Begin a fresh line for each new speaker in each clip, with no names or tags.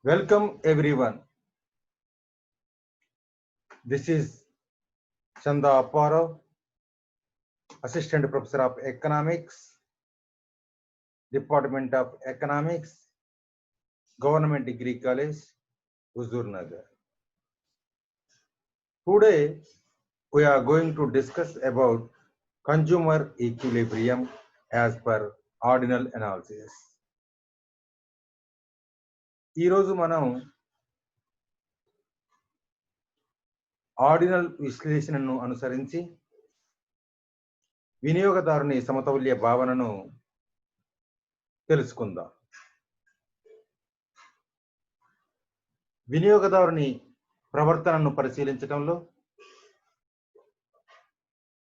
Welcome everyone. This is Chanda Apparo, Assistant Professor of Economics, Department of Economics, Government Degree College, Huzur Nagar. Today we are going to discuss about consumer equilibrium as per ordinal analysis. ఈ రోజు మనం ordinal విశ్లేషణను అనుసరించి వినియోగదారుని సమతౌల్య భావనను తెలుసుకుందాం. వినియోగదారుని ప్రవర్తనను పరిశీలించడంలో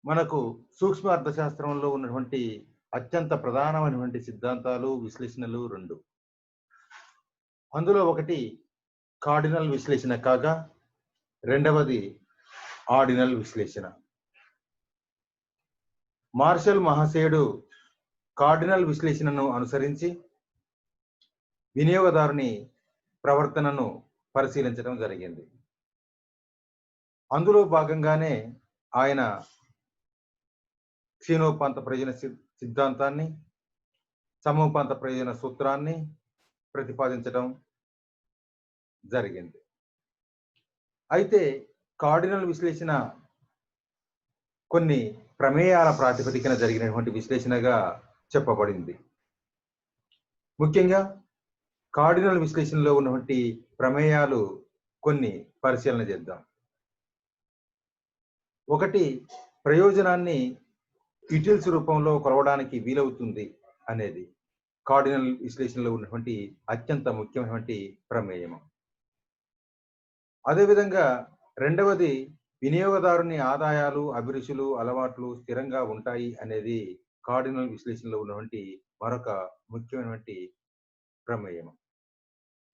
మనకు సూక్ష్మ అర్థశాస్త్రంలో ఉన్నటువంటి అత్యంత ప్రధానమైనటువంటి సిద్ధాంతాలు విశ్లేషణలు రెండు. అందులో ఒకటి కార్డినల్ విశ్లేషణ కాగా రెండవది ఆర్డినల్ విశ్లేషణ. మార్షల్ మహాశయుడు కార్డినల్ విశ్లేషణను అనుసరించి వినియోగదారుని ప్రవర్తనను పరిశీలించడం జరిగింది. అందులో భాగంగానే ఆయన క్షీణోపాంత ప్రయోజన సిద్ధాంతాన్ని, సమోపాంత ప్రయోజన సూత్రాన్ని ప్రతిపాదించడం జరిగింది. అయితే కార్డినల్ విశ్లేషణ కొన్ని ప్రమేయాల ప్రాతిపదికన జరిగినటువంటి విశ్లేషణగా చెప్పబడింది. ముఖ్యంగా కార్డినల్ విశ్లేషణలో ఉన్నటువంటి ప్రమేయాలు కొన్ని పరిశీలన చేద్దాం. ఒకటి, ప్రయోజనాన్ని యూటిల్స్ రూపంలో కొలవడానికి వీలవుతుంది అనేది కార్డినల్ విశ్లేషణలో ఉన్నటువంటి అత్యంత ముఖ్యమైనటువంటి ప్రమేయం. అదేవిధంగా రెండవది, వినియోగదారుని ఆదాయాలు, అభిరుచులు, అలవాట్లు స్థిరంగా ఉంటాయి అనేది కార్డినల్ విశ్లేషణలో ఉన్నటువంటి మరొక ముఖ్యమైనటువంటి ప్రమేయం.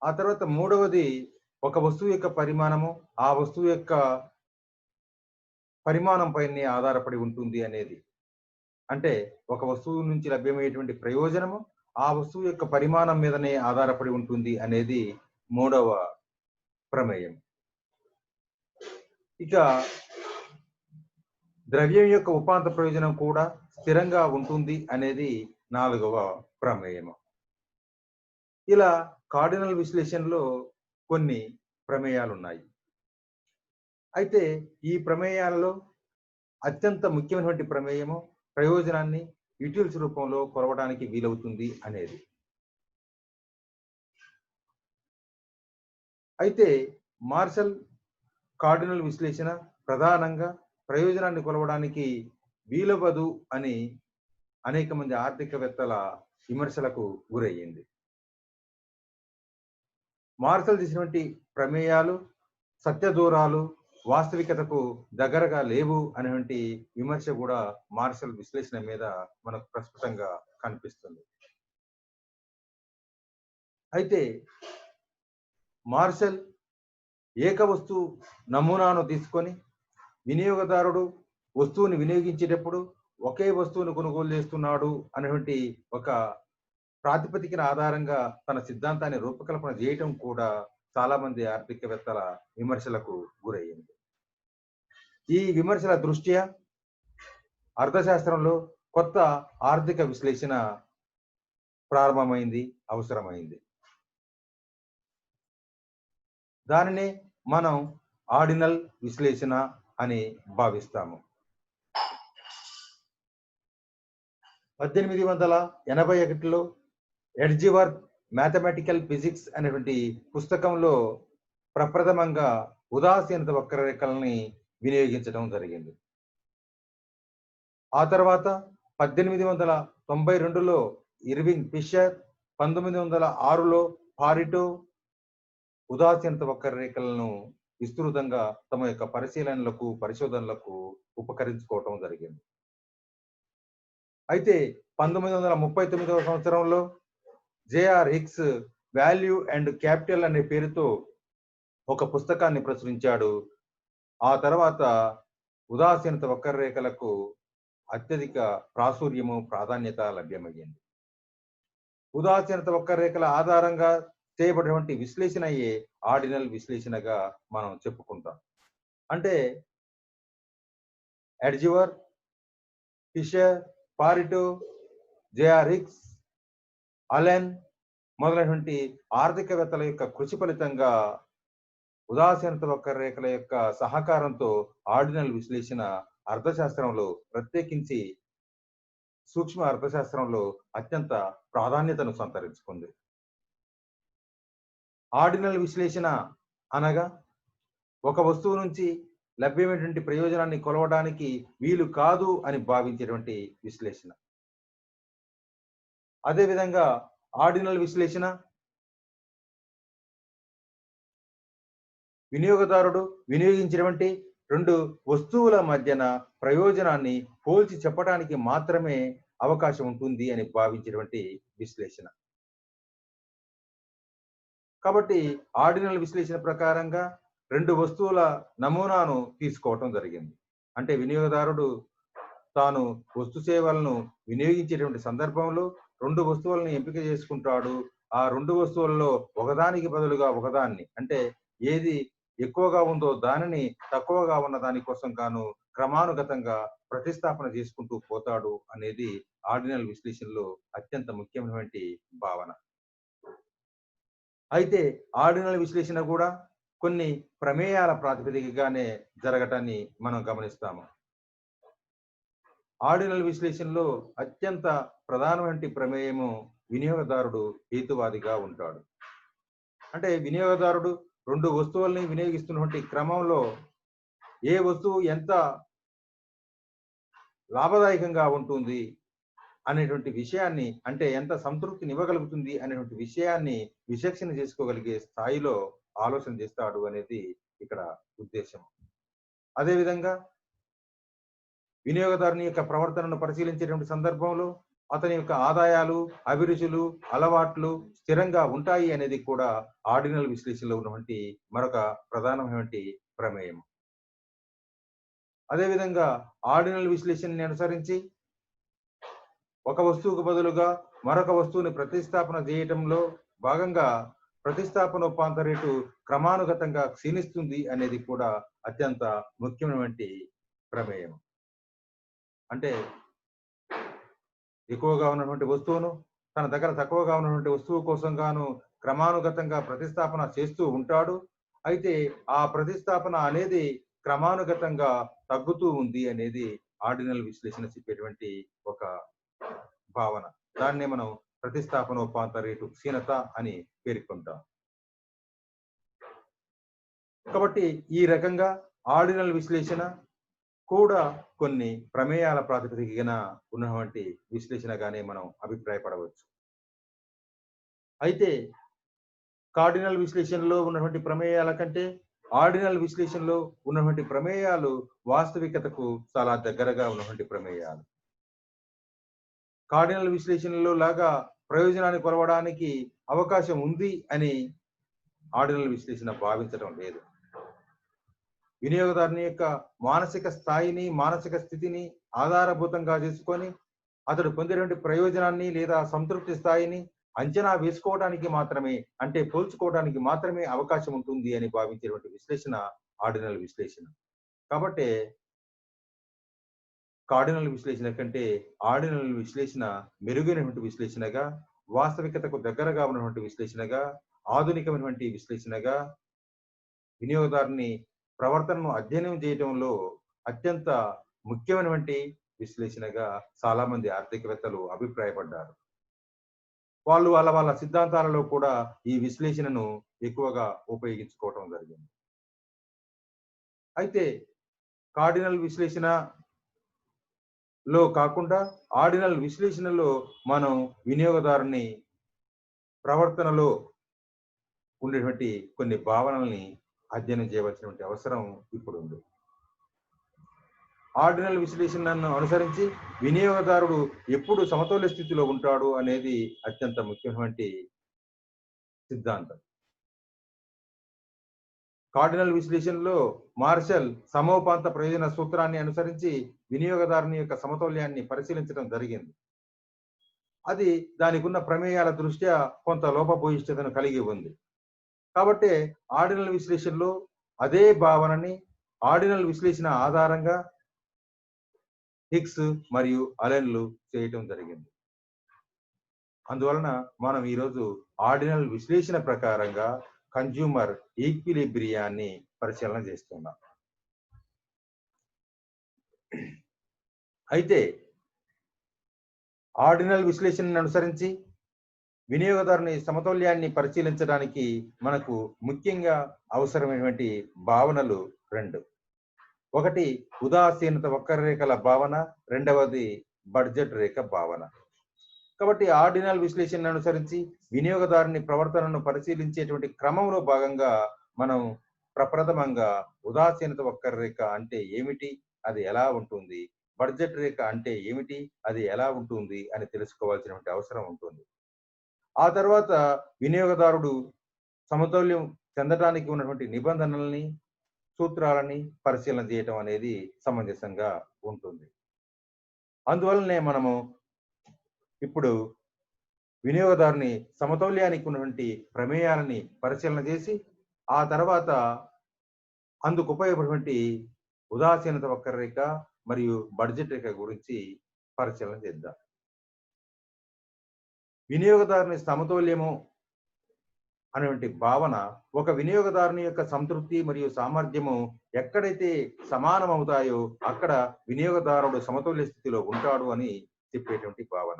ఆ తర్వాత మూడవది, ఒక వస్తువు యొక్క పరిమాణము ఆ వస్తువు యొక్క పరిమాణం పైనే ఆధారపడి ఉంటుంది అనేది. అంటే ఒక వస్తువు నుంచి లభ్యమయ్యేటువంటి ప్రయోజనము ఆ వస్తువు యొక్క పరిమాణం మీదనే ఆధారపడి ఉంటుంది అనేది మూడవ ప్రమేయం. ఇక ద్రవ్యం యొక్క ఉపాంత ప్రయోజనం కూడా స్థిరంగా ఉంటుంది అనేది నాలుగవ ప్రమేయం. ఇలా కార్డినల్ విశ్లేషణలో కొన్ని ప్రమేయాలు ఉన్నాయి. అయితే ఈ ప్రమేయాలలో అత్యంత ముఖ్యమైనటువంటి ప్రమేయము ప్రయోజనాన్ని యూటిల్స్ రూపంలో కొలవడానికి వీలవుతుంది అనేది. అయితే మార్షల్ కార్డినల్ విశ్లేషణ ప్రధానంగా ప్రయోజనాన్ని కొలవడానికి వీలవదు అని అనేక మంది ఆర్థికవేత్తల విమర్శలకు గురయ్యింది. మార్షల్ చేసినటువంటి ప్రమేయాలు సత్యదూరాలు వాస్తవికతకు దగ్గరగా లేవు అనేటువంటి విమర్శ కూడా మార్షల్ విశ్లేషణ మీద మనకు ప్రస్ఫుటంగా కనిపిస్తుంది. అయితే మార్షల్ ఏక వస్తువు నమూనాను తీసుకొని వినియోగదారుడు వస్తువుని వినియోగించేటప్పుడు ఒకే వస్తువును కొనుగోలు చేస్తున్నాడు అనేటువంటి ఒక ప్రాతిపదికన ఆధారంగా తన సిద్ధాంతాన్ని రూపకల్పన చేయటం కూడా చాలా మంది ఆర్థికవేత్తల విమర్శలకు గురయ్యింది. ఈ విమర్శల దృష్ట్యా అర్థశాస్త్రంలో కొత్త ఆర్థిక విశ్లేషణ ప్రారంభమైంది, అవసరమైంది. దానినే మనం ఆర్డినల్ విశ్లేషణ అని భావిస్తాము. 1881లో ఎడ్జివర్త్ మ్యాథమెటికల్ ఫిజిక్స్ అనేటువంటి పుస్తకంలో ప్రప్రథమంగా ఉదాసీనత వక్రరేఖల్ని వినియోగించడం జరిగింది. ఆ తర్వాత 1892లో ఇర్వింగ్ ఫిషర్, 1906లో పారిటో ఉదాసీనత వక్రరేఖలను విస్తృతంగా తమ యొక్క పరిశోధనలకు ఉపకరించుకోవటం జరిగింది. అయితే 1939వ సంవత్సరంలో J R Hicks value and capital అనే పేరుతో ఒక పుస్తకాన్ని ప్రచురించాడు. ఆ తర్వాత ఉదాసీనత వక్రరేఖలకు అత్యధిక ప్రాచుర్యము, ప్రాధాన్యత లభ్యమయ్యింది. ఉదాసీనత వక్రరేఖల ఆధారంగా చేయబడినటువంటి విశ్లేషణయే ఆర్డినల్ విశ్లేషణగా మనం చెప్పుకుంటాం. అంటే ఎడ్జ్వర్, ఫిషర్, పారెటో, జేఆర్ హిగ్స్, అలెన్ మొదలైనటువంటి ఆర్థికవేత్తల యొక్క కృషి ఫలితంగా ఉదాసీనత వక్రరేఖల యొక్క సహకారంతో ఆర్డినల్ విశ్లేషణ అర్థశాస్త్రంలో, ప్రత్యేకించి సూక్ష్మ అర్థశాస్త్రంలో అత్యంత ప్రాధాన్యతను సంతరించుకుంది. ఆర్డినల్ విశ్లేషణ అనగా ఒక వస్తువు నుంచి లభ్యమైనటువంటి ప్రయోజనాన్ని కొలవడానికి వీలు కాదు అని భావించేటువంటి విశ్లేషణ. అదేవిధంగా ఆర్డినల్ విశ్లేషణ వినియోగదారుడు వినియోగించినటువంటి రెండు వస్తువుల మధ్యన ప్రయోజనాన్ని పోల్చి చెప్పడానికి మాత్రమే అవకాశం ఉంటుంది అని భావించినటువంటి విశ్లేషణ. కాబట్టి ఆర్డినల్ విశ్లేషణ ప్రకారంగా రెండు వస్తువుల నమూనాను తీసుకోవటం జరిగింది. అంటే వినియోగదారుడు తాను వస్తు సేవలను వినియోగించేటువంటి సందర్భంలో రెండు వస్తువులను ఎంపిక చేసుకుంటాడు. ఆ రెండు వస్తువులలో ఒకదానికి బదులుగా ఒకదాన్ని, అంటే ఏది ఎక్కువగా ఉందో దానిని తక్కువగా ఉన్న దాని కోసం గాను క్రమానుగతంగా ప్రతిస్థాపన చేసుకుంటూ పోతాడు అనేది ఆర్డినల్ విశ్లేషణలో అత్యంత ముఖ్యమైనటువంటి భావన. అయితే ఆర్డినల్ విశ్లేషణ కూడా కొన్ని ప్రమేయాల ప్రాతిపదికగానే జరగటాన్ని మనం గమనిస్తాము. ఆర్డినల్ విశ్లేషణలో అత్యంత ప్రధానమైన ప్రమేయము వినియోగదారుడు హేతువాదిగా ఉంటాడు. అంటే వినియోగదారుడు రెండు వస్తువుల్ని వినియోగిస్తున్నటువంటి క్రమంలో ఏ వస్తువు ఎంత లాభదాయకంగా ఉంటుంది అనేటువంటి విషయాన్ని, అంటే ఎంత సంతృప్తిని ఇవ్వగలుగుతుంది అనేటువంటి విషయాన్ని విచక్షణ చేసుకోగలిగే స్థాయిలో ఆలోచన చేస్తాడు అనేది ఇక్కడ ఉద్దేశం. అదేవిధంగా వినియోగదారుని యొక్క ప్రవర్తనను పరిశీలించేటువంటి సందర్భంలో అతని యొక్క ఆదాయాలు, అభిరుచులు, అలవాట్లు స్థిరంగా ఉంటాయి అనేది కూడా ఆర్డినల్ విశ్లేషణలో ఉన్నటువంటి మరొక ప్రధానమైనటువంటి ప్రమేయం. అదేవిధంగా ఆర్డినల్ విశ్లేషణని అనుసరించి ఒక వస్తువుకు బదులుగా మరొక వస్తువుని ప్రతిస్థాపన చేయటంలో భాగంగా ప్రతిస్థాపనోపాంత రేటు క్రమానుగతంగా క్షీణిస్తుంది అనేది కూడా అత్యంత ముఖ్యమైనటువంటి ప్రమేయం. అంటే ఎక్కువగా ఉన్నటువంటి వస్తువును తన దగ్గర తక్కువగా ఉన్నటువంటి వస్తువు కోసం గాను క్రమానుగతంగా ప్రతిస్థాపన చేస్తూ ఉంటాడు. అయితే ఆ ప్రతిస్థాపన అనేది క్రమానుగతంగా తగ్గుతూ ఉంది అనేది ఆర్డినల్ విశ్లేషణ చెప్పేటువంటి ఒక భావన. దాన్నే మనం ప్రతిస్థాపనోపాంత రేటు క్షీణత అని పేర్కొంటాం. కాబట్టి ఈ రకంగా ఆర్డినల్ విశ్లేషణ కూడా కొన్ని ప్రమేయాల ప్రాతిపదికన ఉన్నటువంటి విశ్లేషణగానే మనం అభిప్రాయపడవచ్చు. అయితే కార్డినల్ విశ్లేషణలో ఉన్నటువంటి ప్రమేయాల కంటే ఆర్డినల్ విశ్లేషణలో ఉన్నటువంటి ప్రమేయాలు వాస్తవికతకు చాలా దగ్గరగా ఉన్నటువంటి ప్రమేయాలు. కార్డినల్ విశ్లేషణలో లాగా ప్రయోజనాన్ని కొలవడానికి అవకాశం ఉంది అని ఆర్డినల్ విశ్లేషణ భావించడం లేదు. వినియోగదారుని యొక్క మానసిక స్థాయిని, మానసిక స్థితిని ఆధారభూతంగా చేసుకొని అతడు పొందేటువంటి ప్రయోజనాన్ని లేదా సంతృప్తి స్థాయిని అంచనా వేసుకోవడానికి మాత్రమే, అంటే పోల్చుకోవడానికి మాత్రమే అవకాశం ఉంటుంది అని భావించేటువంటి విశ్లేషణ ఆర్డినల్ విశ్లేషణ. కాబట్టి కార్డినల్ విశ్లేషణ కంటే ఆర్డినల్ విశ్లేషణ మెరుగైనటువంటి విశ్లేషణగా, వాస్తవికతకు దగ్గరగా ఉన్నటువంటి విశ్లేషణగా, ఆధునికమైనటువంటి విశ్లేషణగా, వినియోగదారుని ప్రవర్తనను అధ్యయనం చేయడంలో అత్యంత ముఖ్యమైనటువంటి విశ్లేషణగా చాలా మంది ఆర్థికవేత్తలు అభిప్రాయపడ్డారు. వాళ్ళు వాళ్ళ సిద్ధాంతాలలో కూడా ఈ విశ్లేషణను ఎక్కువగా ఉపయోగించుకోవటం జరిగింది. అయితే కార్డినల్ విశ్లేషణలో కాకుండా ఆర్డినల్ విశ్లేషణలో మనం వినియోగదారుని ప్రవర్తనలో ఉండేటువంటి కొన్ని భావనల్ని అధ్యయనం చేయవలసినటువంటి అవసరం ఇప్పుడు ఉంది. ఆర్డినల్ విశ్లేషణను అనుసరించి వినియోగదారుడు ఎప్పుడు సమతౌల్య స్థితిలో ఉంటాడు అనేది అత్యంత ముఖ్యమైనటువంటి సిద్ధాంతం. కార్డినల్ విశ్లేషణలో మార్షల్ సమోపాంత ప్రయోజన సూత్రాన్ని అనుసరించి వినియోగదారుని యొక్క సమతౌల్యాన్ని పరిశీలించడం జరిగింది. అది దానికి ఉన్న ప్రమేయాల దృష్ట్యా కొంత లోపభూయిష్టతను కలిగి ఉంది. కాబట్టి ఆర్డినల్ విశ్లేషణలో అదే భావనని ఆర్డినల్ విశ్లేషణ ఆధారంగా హిగ్స్ మరియు అలెన్లు చేయటం జరిగింది. అందువలన మనం ఈరోజు ఆర్డినల్ విశ్లేషణ ప్రకారంగా కన్జ్యూమర్ ఈక్విలిబ్రియాన్ని పరిశీలన చేస్తున్నాం. అయితే ఆర్డినల్ విశ్లేషణను అనుసరించి వినియోగదారుని సమతౌల్యాన్ని పరిశీలించడానికి మనకు ముఖ్యంగా అవసరమైనటువంటి భావనలు రెండు. ఒకటి ఉదాసీనత వక్రరేఖల భావన, రెండవది బడ్జెట్ రేఖ భావన. కాబట్టి ఆర్డినల్ విశ్లేషణను అనుసరించి వినియోగదారుని ప్రవర్తనను పరిశీలించేటువంటి క్రమంలో భాగంగా మనం ప్రప్రథమంగా ఉదాసీనత వక్రరేఖ అంటే ఏమిటి, అది ఎలా ఉంటుంది, బడ్జెట్ రేఖ అంటే ఏమిటి, అది ఎలా ఉంటుంది అని తెలుసుకోవాల్సినటువంటి అవసరం ఉంటుంది. ఆ తర్వాత వినియోగదారుడు సమతౌల్యం చెందడానికి ఉన్నటువంటి నిబంధనల్ని, సూత్రాలని పరిశీలన చేయటం అనేది సమంజసంగా ఉంటుంది. అందువల్లనే మనము ఇప్పుడు వినియోగదారుని సమతౌల్యానికి ఉన్నటువంటి ప్రమేయాలని పరిశీలన చేసి ఆ తర్వాత అందుకు ఉపయోగపడేటువంటి ఉదాసీనత వక్రరేఖ మరియు బడ్జెట్ రేఖ గురించి పరిశీలన చేద్దాం. వినియోగదారుని సమతౌల్యము అనేటువంటి భావన ఒక వినియోగదారుని యొక్క సంతృప్తి మరియు సామర్థ్యము ఎక్కడైతే సమానం అవుతాయో అక్కడ వినియోగదారుడు సమతౌల్య స్థితిలో ఉంటాడు అని చెప్పేటువంటి భావన.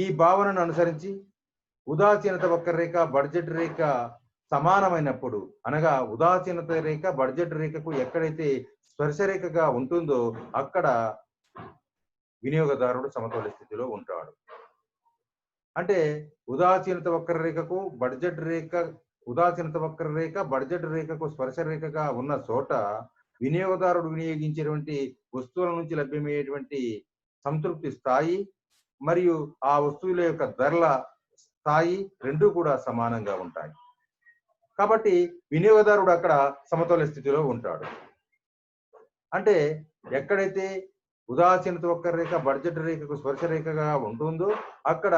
ఈ భావనను అనుసరించి ఉదాసీనత వక్రరేఖ బడ్జెట్ రేఖ సమానమైనప్పుడు, అనగా ఉదాసీనత రేఖ బడ్జెట్ రేఖకు ఎక్కడైతే స్పర్శరేఖగా ఉంటుందో అక్కడ వినియోగదారుడు సమతౌల్య స్థితిలో ఉంటాడు. అంటే ఉదాసీనత వక్రరేఖకు బడ్జెట్ రేఖ ఉదాసీనత వక్రరేఖ బడ్జెట్ రేఖకు స్పర్శ రేఖగా ఉన్న చోట వినియోగదారుడు వినియోగించేటువంటి వస్తువుల నుంచి లభ్యమయ్యేటువంటి సంతృప్తి స్థాయి మరియు ఆ వస్తువుల యొక్క ధరల స్థాయి రెండూ కూడా సమానంగా ఉంటాయి. కాబట్టి వినియోగదారుడు అక్కడ సమతౌల్య స్థితిలో ఉంటాడు. అంటే ఎక్కడైతే ఉదాసీనత వక్రరేఖ బడ్జెట్ రేఖకు స్పర్శ రేఖగా ఉంటుందో అక్కడ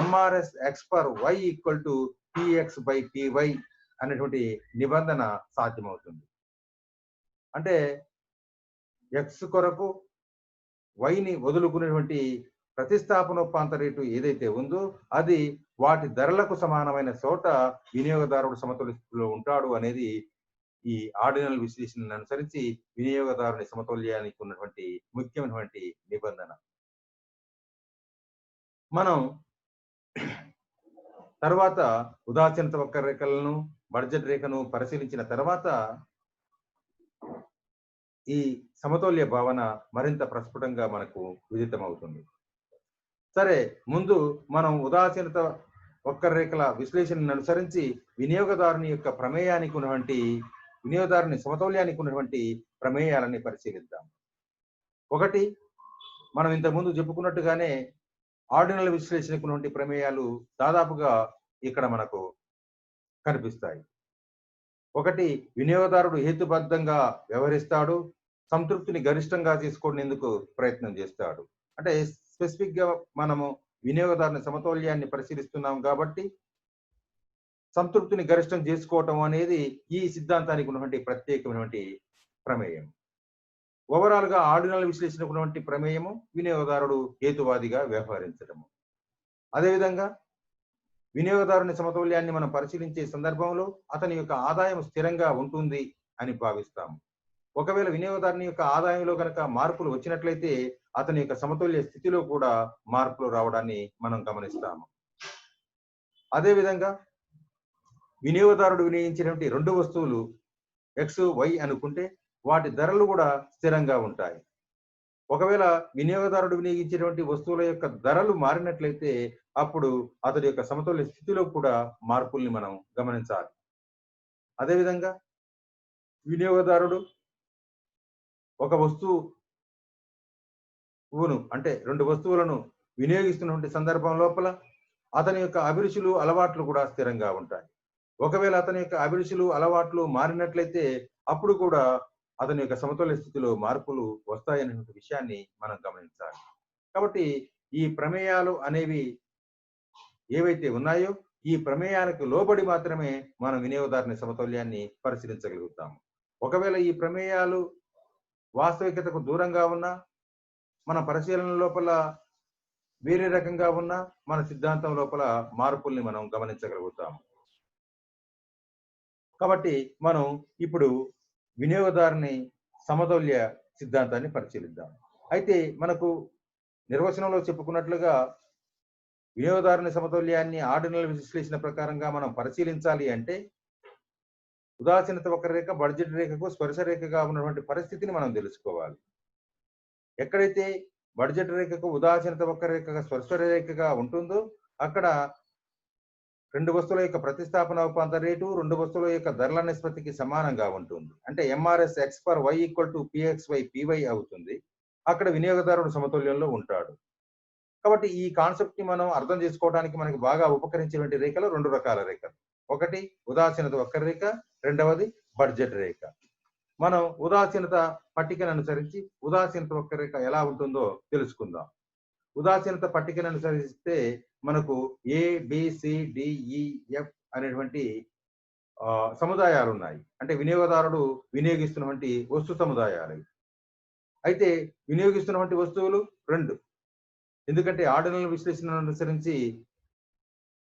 MRS x per y equal to Px by Py అనేటువంటి నిబంధన సాధ్యమవుతుంది. అంటే ఎక్స్ కొరకు వైని వదులుకునేటువంటి ప్రతిస్థాపనోపాంత రేటు ఏదైతే ఉందో అది వాటి ధరలకు సమానమైన చోట వినియోగదారుడు సమతౌల్య స్థితిలో ఉంటాడు అనేది ఈ ఆర్డినల్ విశ్లేషణను అనుసరించి వినియోగదారుని సమతౌల్యానికి ఉన్నటువంటి ముఖ్యమైనటువంటి నిబంధన. మనం తర్వాత ఉదాసీనత వక్రరేఖలను బడ్జెట్ రేఖను పరిశీలించిన తర్వాత ఈ సమతౌల్య భావన మరింత ప్రస్ఫుటంగా మనకు విదితమవుతుంది. సరే, ముందు మనం ఉదాసీనత వక్రరేఖల విశ్లేషణను అనుసరించి వినియోగదారుని యొక్క ప్రమేయానికి ఉన్నటువంటి వినియోగదారుని సమతౌల్యానికి ఉన్నటువంటి ప్రమేయాలని పరిశీలిద్దాం. ఒకటి, మనం ఇంతకుముందు చెప్పుకున్నట్టుగానే ఆర్డినల్ విశ్లేషణకు ఉన్నటువంటి ప్రమేయాలు దాదాపుగా ఇక్కడ మనకు కనిపిస్తాయి. ఒకటి, వినియోగదారుడు హేతుబద్ధంగా వ్యవహరిస్తాడు, సంతృప్తిని గరిష్టంగా తీసుకునేందుకు ప్రయత్నం చేస్తాడు. అంటే స్పెసిఫిక్ గా మనము వినియోగదారుని సమతౌల్యాన్ని పరిశీలిస్తున్నాం కాబట్టి సంతృప్తిని గరిష్టం చేసుకోవటం అనేది ఈ సిద్ధాంతానికి ఉన్నటువంటి ప్రత్యేకమైనటువంటి ప్రమేయం. ఓవరాల్ గా ఆర్డినల్ విశ్లేషణకు ఉన్నటువంటి ప్రమేయము వినియోగదారుడు హేతువాదిగా వ్యవహరించడము. అదేవిధంగా వినియోగదారుని సమతౌల్యాన్ని మనం పరిశీలించే సందర్భంలో అతని యొక్క ఆదాయం స్థిరంగా ఉంటుంది అని భావిస్తాము. ఒకవేళ వినియోగదారుని యొక్క ఆదాయంలో కనుక మార్పులు వచ్చినట్లయితే అతని యొక్క సమతౌల్య స్థితిలో కూడా మార్పులు రావడాన్ని మనం గమనిస్తాము. అదేవిధంగా వినియోగదారుడు వినియోగించినటువంటి రెండు వస్తువులు ఎక్స్ వై అనుకుంటే వాటి ధరలు కూడా స్థిరంగా ఉంటాయి. ఒకవేళ వినియోగదారుడు వినియోగించినటువంటి వస్తువుల యొక్క ధరలు మారినట్లయితే అప్పుడు అతడి యొక్క సమతౌల్య స్థితిలో కూడా మార్పుల్ని మనం గమనించాలి. అదేవిధంగా వినియోగదారుడు ఒక వస్తువును అంటే రెండు వస్తువులను వినియోగిస్తున్నటువంటి సందర్భం లోపల అతని యొక్క అభిరుచులు అలవాట్లు కూడా స్థిరంగా ఉంటాయి. ఒకవేళ అతని యొక్క అభిరుచులు అలవాట్లు మారినట్లయితే అప్పుడు కూడా అతని యొక్క సమతౌల్య స్థితిలో మార్పులు వస్తాయనే విషయాన్ని మనం గమనించాలి. కాబట్టి ఈ ప్రమేయాలు అనేవి ఏవైతే ఉన్నాయో ఈ ప్రమేయాలకు లోబడి మాత్రమే మనం వినియోగదారుని సమతౌల్యాన్ని పరిశీలించగలుగుతాము. ఒకవేళ ఈ ప్రమేయాలు వాస్తవికతకు దూరంగా ఉన్నా, మన పరిశీలన లోపల వేరే రకంగా ఉన్నా, మన సిద్ధాంతం లోపల మార్పుల్ని మనం గమనించగలుగుతాము. కాబట్టి మనం ఇప్పుడు వినియోగదారుని సమతౌల్య సిద్ధాంతాన్ని పరిశీలిద్దాం. అయితే మనకు నిర్వచనంలో చెప్పుకున్నట్లుగా వినియోగదారుని సమతౌల్యాన్ని ఆర్డినల్ విశ్లేషణ ప్రకారంగా మనం పరిశీలించాలి అంటే ఉదాసీనత వక్రరేఖ బడ్జెట్ రేఖకు స్పర్శ రేఖగా ఉన్నటువంటి పరిస్థితిని మనం తెలుసుకోవాలి. ఎక్కడైతే బడ్జెట్ రేఖకు ఉదాసీనత వక్రరేఖగా స్పర్శ రేఖగా ఉంటుందో అక్కడ రెండు వస్తువుల యొక్క ప్రతిస్థాపన ఉపాంత రేటు రెండు వస్తువుల యొక్క ధరల నిష్పత్తికి సమానంగా ఉంటుంది. అంటే MRS x for y equal to Px y Py అవుతుంది. అక్కడ వినియోగదారుడు సమతుల్యంలో ఉంటాడు. కాబట్టి ఈ కాన్సెప్ట్ ని మనం అర్థం చేసుకోవడానికి మనకి బాగా ఉపకరించేటువంటి రేఖలు రెండు రకాల రేఖలు. ఒకటి ఉదాసీనత వక్రరేఖ, రెండవది బడ్జెట్ రేఖ. మనం ఉదాసీనత పట్టికను అనుసరించి ఉదాసీనత వక్రరేఖ ఎలా ఉంటుందో తెలుసుకుందాం. ఉదాసీనత పట్టికను అనుసరిస్తే మనకు ఏ బిసిడిఈఎఫ్ అనేటువంటి సముదాయాలు ఉన్నాయి. అంటే వినియోగదారుడు వినియోగిస్తున్నటువంటి వస్తు సముదాయాలు. అయితే వినియోగిస్తున్నటువంటి వస్తువులు రెండు. ఎందుకంటే ఆర్డినల్ విశ్లేషణను అనుసరించి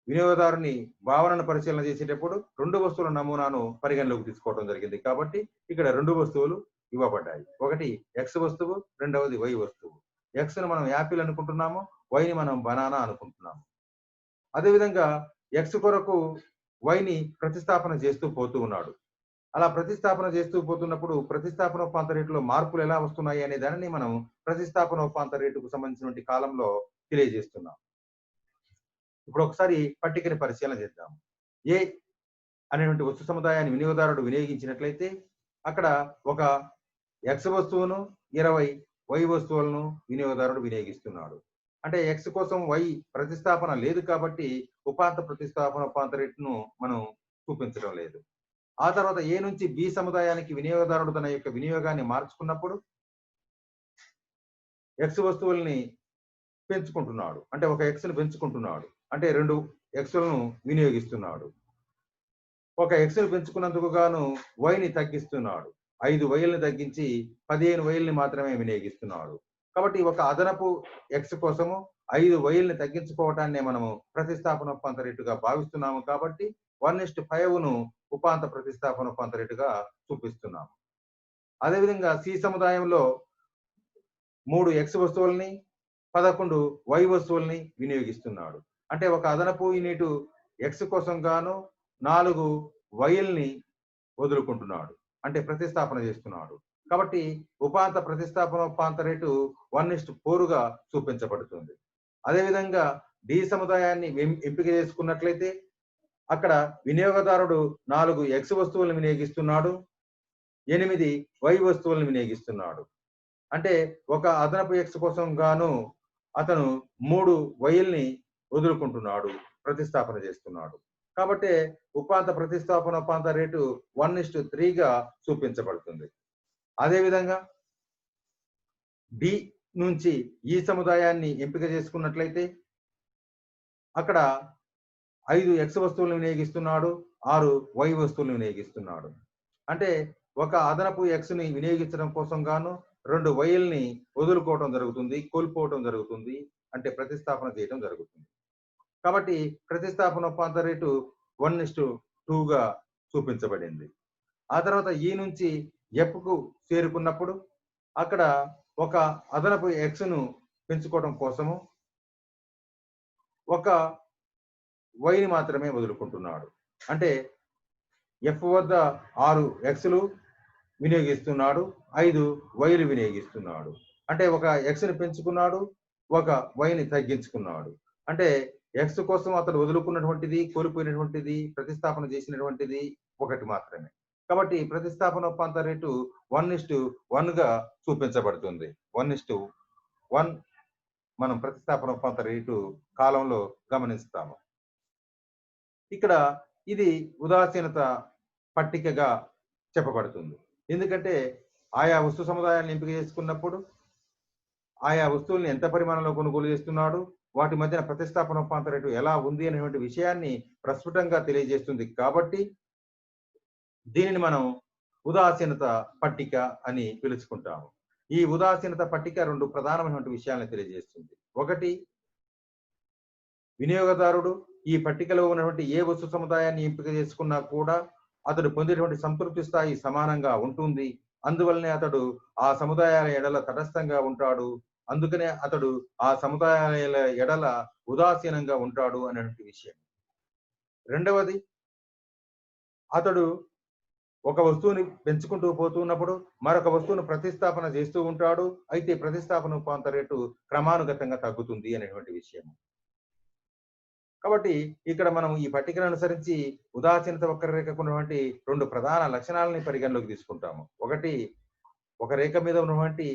వినియోగదారుని భావనను పరిశీలన చేసేటప్పుడు రెండు వస్తువుల నమూనాను పరిగణలోకి తీసుకోవడం జరిగింది. కాబట్టి ఇక్కడ రెండు వస్తువులు ఇవ్వబడ్డాయి. ఒకటి ఎక్స్ వస్తువు, రెండవది వై వస్తువు. ఎక్స్ ను మనం యాపిల్ అనుకుంటున్నాము, వైని మనం బనానా అనుకుంటున్నాము. అదేవిధంగా ఎక్స్ కొరకు వైని ప్రతిస్థాపన చేస్తూ పోతూ ఉన్నాడు. అలా ప్రతిస్థాపన చేస్తూ పోతున్నప్పుడు ప్రతిస్థాపన ఉపాంత రేటులో మార్పులు ఎలా వస్తున్నాయి అనే దానిని మనం ప్రతిస్థాపన ఉపాంత రేటుకు సంబంధించినటువంటి కాలంలో తెలియజేస్తున్నాం. ఇప్పుడు ఒకసారి పట్టికని పరిశీలన చేద్దాం. ఏ అనేటువంటి వస్తు సముదాయాన్ని వినియోగదారుడు వినియోగించినట్లయితే అక్కడ ఒక ఎక్స్ వస్తువును 20 వై వస్తువులను వినియోగదారుడు వినియోగిస్తున్నాడు. అంటే ఎక్స్ కోసం వై ప్రతిస్థాపన లేదు కాబట్టి ఉపాంత ప్రతిస్థాపన ఉపాంత రేటును మనం చూపించడం లేదు. ఆ తర్వాత ఏ నుంచి బి సముదాయానికి వినియోగదారుడు తన యొక్క వినియోగాన్ని మార్చుకున్నప్పుడు ఎక్స్ వస్తువుల్ని పెంచుకుంటున్నాడు. అంటే ఒక ఎక్స్ ను పెంచుకుంటున్నాడు. అంటే 2 ఎక్స్లను వినియోగిస్తున్నాడు. ఒక ఎక్స్ ను పెంచుకున్నందుకు గాను వైని తగ్గిస్తున్నాడు. 5 వైల్ని తగ్గించి 15 వైల్ని మాత్రమే వినియోగిస్తున్నాడు. కాబట్టి ఒక అదనపు ఎక్స్ కోసము 5 వైల్ని తగ్గించుకోవటాన్ని మనము ప్రతిస్థాపన ఉపాంత రేటుగా భావిస్తున్నాము. కాబట్టి 1:5ను ఉపాంత ప్రతిస్థాపన ఉపాంత రేటుగా చూపిస్తున్నాము. అదేవిధంగా సి సముదాయంలో 3 ఎక్స్ వస్తువుల్ని 11 వై వస్తువుల్ని వినియోగిస్తున్నాడు. అంటే ఒక అదనపు యూనిట్ ఎక్స్ కోసం గాను 4 వైల్ని వదులుకుంటున్నాడు. అంటే ప్రతిస్థాపన చేస్తున్నాడు. కాబట్టి ఉపాంత ప్రతిస్థాపన ఉపాంత రేటు 1:4గా చూపించబడుతుంది. అదేవిధంగా డి సముదాయాన్ని ఎంపిక చేసుకున్నట్లయితే అక్కడ వినియోగదారుడు 4 ఎక్స్ వస్తువులను వినియోగిస్తున్నాడు, 8 వై వస్తువులను వినియోగిస్తున్నాడు. అంటే ఒక అదనపు ఎక్స్ కోసం గాను అతను 3 వైల్ని వదులుకుంటున్నాడు, ప్రతిస్థాపన చేస్తున్నాడు. కాబట్టి ఉపాంత ప్రతిస్థాపన ఉపాంత రేటు 1:3గా చూపించబడుతుంది. అదేవిధంగా డి నుంచి ఈ సముదాయాన్ని ఎంపిక చేసుకున్నట్లయితే అక్కడ 5 ఎక్స్ వస్తువులను వినియోగిస్తున్నాడు, 6 వై వస్తువులను వినియోగిస్తున్నాడు. అంటే ఒక అదనపు ఎక్స్ ని వినియోగించడం కోసం గాను 2 వైల్ని వదులుకోవడం జరుగుతుంది, కోల్పోవడం జరుగుతుంది. అంటే ప్రతిస్థాపన చేయడం జరుగుతుంది. కాబట్టి ప్రతిస్థాపన ఉపాంత రేటు 1:2గా చూపించబడింది. ఆ తర్వాత ఈ నుంచి ఎఫ్ కు చేరుకున్నప్పుడు అక్కడ ఒక అదనపు ఎక్స్ ను పెంచుకోవడం కోసము ఒక వైని మాత్రమే వదులుకుంటున్నాడు. అంటే ఎఫ్ వద్ద 6 ఎక్స్లు వినియోగిస్తున్నాడు, 5 వైలు వినియోగిస్తున్నాడు. అంటే ఒక ఎక్స్ ని పెంచుకున్నాడు, ఒక వైని తగ్గించుకున్నాడు. అంటే ఎక్స్ కోసం అతడు వదులుకున్నటువంటిది, కోల్పోయినటువంటిది, ప్రతిస్థాపన చేసినటువంటిది ఒకటి మాత్రమే. కాబట్టి ప్రతిస్థాపన ఉపాంత రేటు 1:1గా చూపించబడుతుంది. 1:1 మనం ప్రతిస్థాపన ఉపాంత రేటు కాలంలో గమనిస్తాము. ఇక్కడ ఇది ఉదాసీనత పట్టికగా చెప్పబడుతుంది. ఎందుకంటే ఆయా వస్తు సముదాయాన్ని ఎంపిక చేసుకున్నప్పుడు ఆయా వస్తువుల్ని ఎంత పరిమాణంలో కొనుగోలు చేస్తున్నాడు, వాటి మధ్యన ప్రతిస్థాపన ఒప్పంద రేటు ఎలా ఉంది అనేటువంటి విషయాన్ని ప్రస్ఫుటంగా తెలియజేస్తుంది కాబట్టి దీనిని మనం ఉదాసీనత పట్టిక అని పిలుచుకుంటాము. ఈ ఉదాసీనత పట్టిక 2 ప్రధానమైనటువంటి విషయాలను తెలియజేస్తుంది. ఒకటి, వినియోగదారుడు ఈ పట్టికలో ఉన్నటువంటి ఏ వస్తు సముదాయాన్ని ఎంపిక చేసుకున్నా కూడా అతడు పొందేటువంటి సంతృప్తి స్థాయి సమానంగా ఉంటుంది. అందువల్లనే అతడు ఆ సముదాయాల ఎడల తటస్థంగా ఉంటాడు. అందుకనే అతడు ఆ సముదాయాల ఎడల ఉదాసీనంగా ఉంటాడు అనేటువంటి విషయం. రెండవది, అతడు ఒక వస్తువుని పెంచుకుంటూ పోతున్నప్పుడు మరొక వస్తువును ప్రతిస్థాపన చేస్తూ ఉంటాడు. అయితే ప్రతిస్థాపన ఒప్పంద రేటు క్రమానుగతంగా తగ్గుతుంది అనేటువంటి విషయం. కాబట్టి ఇక్కడ మనం ఈ పట్టికను అనుసరించి ఉదాసీనత వక్రరేఖకు ఉన్నటువంటి 2 ప్రధాన లక్షణాలని పరిగణలోకి తీసుకుంటాము. ఒకటి, ఒక రేఖ మీద ఉన్నటువంటి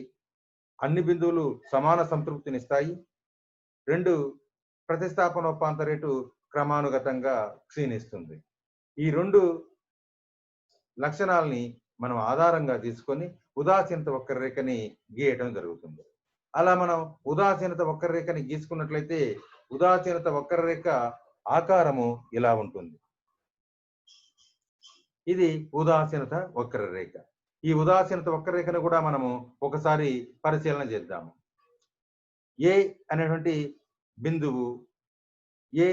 అన్ని బిందువులు సమాన సంతృప్తినిస్తాయి. 2, ప్రతిస్థాపన ఒప్పంద రేటు క్రమానుగతంగా క్షీణిస్తుంది. ఈ 2 లక్షణాలని మనం ఆధారంగా తీసుకొని ఉదాసీనత వక్రరేఖని గీయటం జరుగుతుంది. అలా మనం ఉదాసీనత వక్రరేఖని గీసుకున్నట్లయితే ఉదాసీనత వక్రరేఖ ఆకారము ఇలా ఉంటుంది. ఇది ఉదాసీనత వక్రరేఖ. ఈ ఉదాసీనత వక్రరేఖను కూడా మనము ఒకసారి పరిశీలన చేద్దాము. ఏ అనేటువంటి బిందువు ఏ